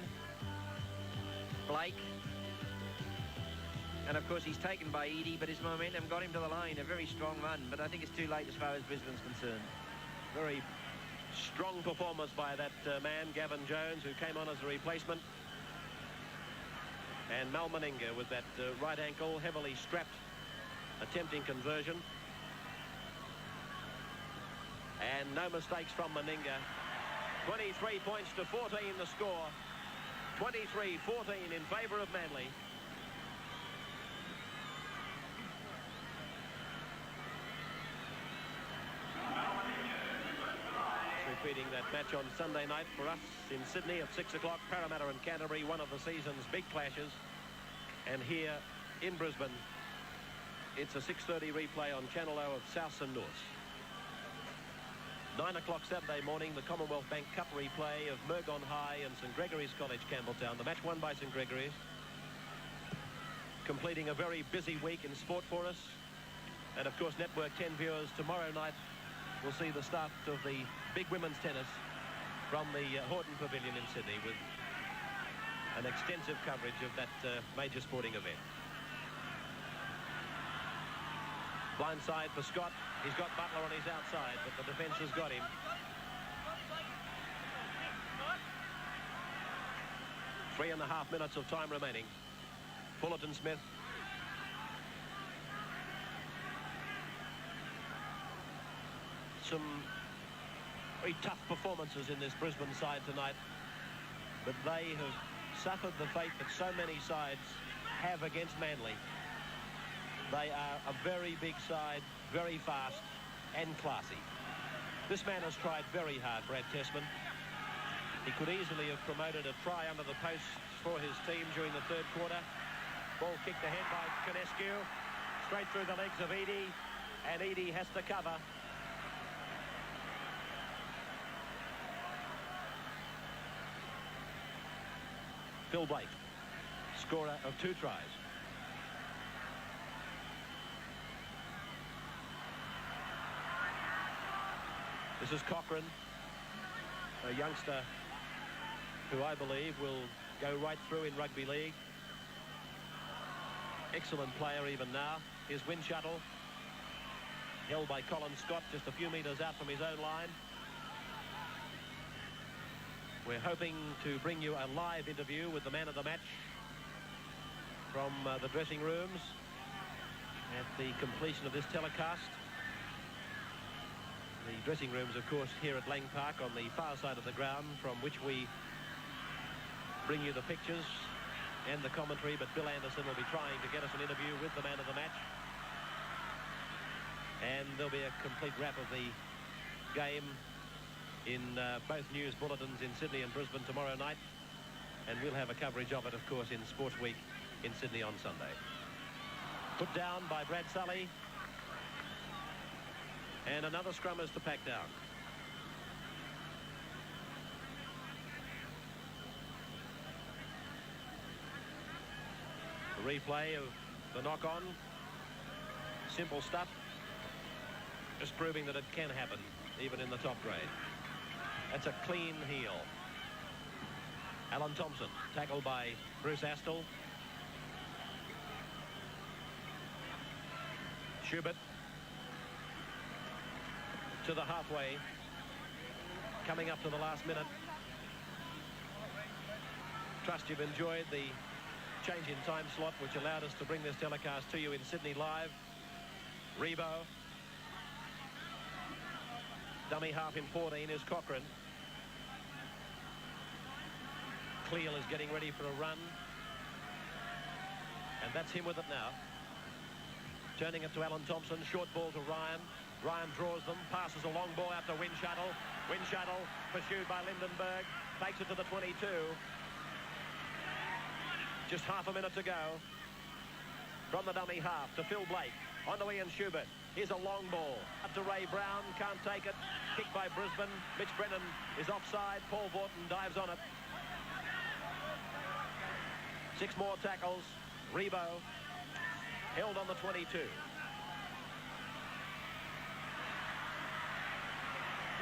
Blake, and of course he's taken by Eadie, but his momentum got him to the line. A very strong run, but I think it's too late as far as Brisbane's concerned. Very strong performance by that man, Gavin Jones, who came on as a replacement. And Mal Meninga with that right ankle, heavily strapped, attempting conversion. And no mistakes from Meninga. 23 points to 14 the score. 23-14 in favour of Manly. Repeating that match on Sunday night for us in Sydney at 6 o'clock. Parramatta and Canterbury, one of the season's big clashes. And here in Brisbane, it's a 6:30 replay on Channel O of Souths and Norths. 9 o'clock Saturday morning, the Commonwealth Bank Cup replay of Mergon High and St Gregory's College, Campbelltown. The match won by St Gregory's. Completing a very busy week in sport for us. And of course, Network 10 viewers tomorrow night will see the start of the big women's tennis from the Horton Pavilion in Sydney, with an extensive coverage of that major sporting event. Blindside for Scott. He's got Butler on his outside, but the defence has got him. Three and a half minutes of time remaining. Fullerton Smith. Some very tough performances in this Brisbane side tonight, but they have suffered the fate that so many sides have against Manly. They are a very big side, very fast and classy. This man has tried very hard, Brad Tessman. He could easily have promoted a try under the posts for his team during the third quarter. Ball kicked ahead by Conescu, straight through the legs of Eadie, and Eadie has to cover. Phil Blake, scorer of 2 tries. This is Cochrane, a youngster who I believe will go right through in rugby league. Excellent player even now. Here's Windshuttle, held by Colin Scott just a few metres out from his own line. We're hoping to bring you a live interview with the man of the match from the dressing rooms at the completion of this telecast. The dressing rooms, of course, here at Lang Park on the far side of the ground, from which we bring you the pictures and the commentary, but Bill Anderson will be trying to get us an interview with the man of the match. And there'll be a complete wrap of the game in both news bulletins in Sydney and Brisbane tomorrow night, and we'll have a coverage of it, of course, in Sports Week in Sydney on Sunday. Put down by Brad Sully, and another scrum is to pack down. A replay of the knock-on. Simple stuff, just proving that it can happen even in the top grade. That's a clean heel. Alan Thompson, tackled by Bruce Astle. Schubert to the halfway, coming up to the last minute. Trust you've enjoyed the change in time slot, which allowed us to bring this telecast to you in Sydney live. Rebo. Dummy half in 14 is Cochrane. Cleal is getting ready for a run. And that's him with it now. Turning it to Alan Thompson. Short ball to Ryan. Ryan draws them. Passes a long ball out to Windshuttle. Windshuttle pursued by Lindenberg. Takes it to the 22. Just half a minute to go. From the dummy half to Phil Blake. On to Ian Schubert. Here's a long ball. Up to Ray Brown. Can't take it. Kicked by Brisbane. Mitch Brennan is offside. Paul Vorton dives on it. 6 more tackles. Rebo held on the 22.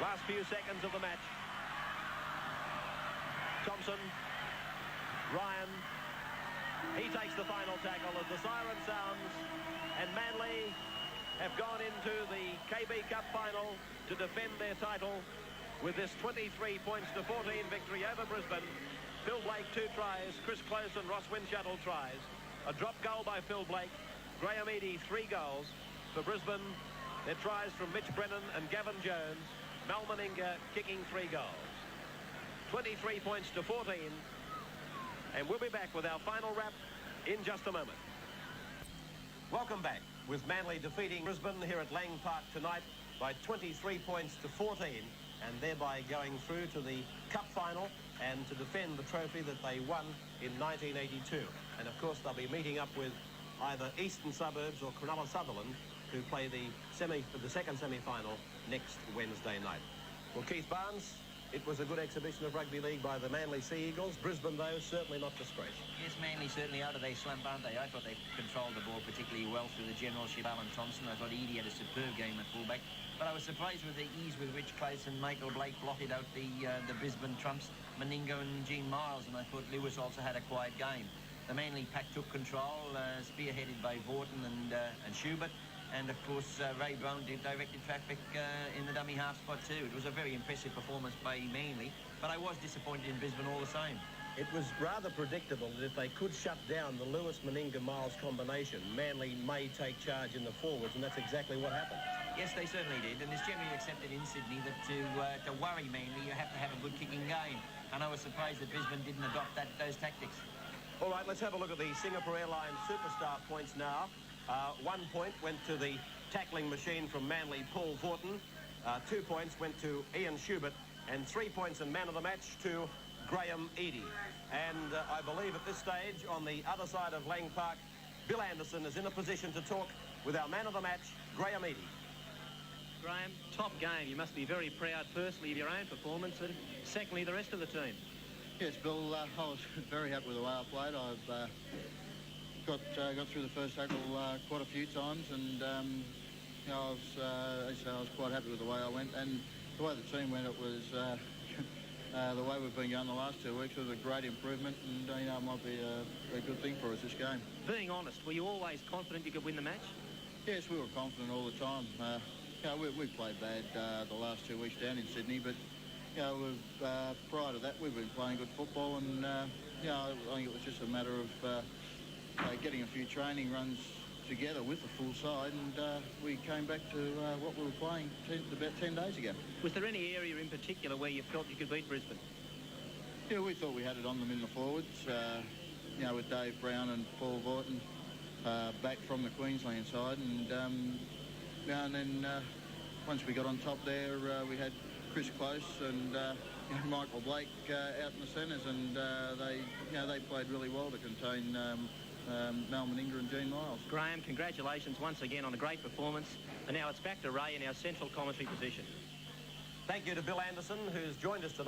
Last few seconds of the match. Thompson, Ryan, he takes the final tackle as the siren sounds, and Manly have gone into the KB Cup final to defend their title with this 23 points to 14 victory over Brisbane. Phil Blake 2 tries, Chris Close and Ross Windshuttle tries. A drop goal by Phil Blake. Graham Eadie 3 goals. For Brisbane, their tries from Mitch Brennan and Gavin Jones. Mal Meninga kicking 3 goals. 23 points to 14. And we'll be back with our final wrap in just a moment. Welcome back, with Manly defeating Brisbane here at Lang Park tonight by 23 points to 14, and thereby going through to the Cup final and to defend the trophy that they won in 1982. And of course they'll be meeting up with either Eastern Suburbs or Cronulla Sutherland, who play the second semi-final next Wednesday night. Well, Keith Barnes, it was a good exhibition of rugby league by the Manly Sea Eagles. Brisbane, though, certainly not disgraced. Yes, Manly certainly out of their slump, aren't they? I thought they controlled the ball particularly well through the generalship. Alan Thompson, I thought Eadie had a superb game at fullback. But I was surprised with the ease with which Close and Michael Blake blotted out the Brisbane trumps, Meninga and Gene Miles, and I thought Lewis also had a quiet game. The Manly pack took control, spearheaded by Vorton and Schubert. And, of course, Ray Brown directed traffic in the dummy half spot too. It was a very impressive performance by Manly, but I was disappointed in Brisbane all the same. It was rather predictable that if they could shut down the Lewis-Meninga-Miles combination, Manly may take charge in the forwards, and that's exactly what happened. Yes, they certainly did, and it's generally accepted in Sydney that to worry Manly, you have to have a good kicking game. And I was surprised that Brisbane didn't adopt those tactics. All right, let's have a look at the Singapore Airlines Superstar points now. 1 point went to the tackling machine from Manly, Paul Vorton. 2 points went to Ian Schubert, and 3 points in man of the match to Graham Eadie. And I believe at this stage, on the other side of Lang Park, Bill Anderson is in a position to talk with our man of the match, Graham Eadie. Graham, top game. You must be very proud, firstly, of your own performance, and secondly, the rest of the team. Yes, Bill, I was very happy with the way I played. I've got through the first tackle quite a few times, and you know, I was quite happy with the way I went, and the way the team went. It was the way we've been going the last 2 weeks was a great improvement, and you know, it might be a good thing for us this game. Being honest, were you always confident you could win the match? Yes, we were confident all the time. You know, we played bad the last 2 weeks down in Sydney, but you know, prior to that we've been playing good football, and you know, I think it was just a matter of getting a few training runs together with the full side, and we came back to what we were playing about 10 days ago. Was there any area in particular where you felt you could beat Brisbane? Yeah, we thought we had it on them in the forwards, you know, with Dave Brown and Paul Vorton back from the Queensland side, and yeah, and then once we got on top there, we had Chris Close and Michael Blake out in the centres, and they played really well to contain Mal Meninga and Gene Miles. Graham, congratulations once again on a great performance, and now it's back to Ray in our central commentary position. Thank you to Bill Anderson, who's joined us tonight.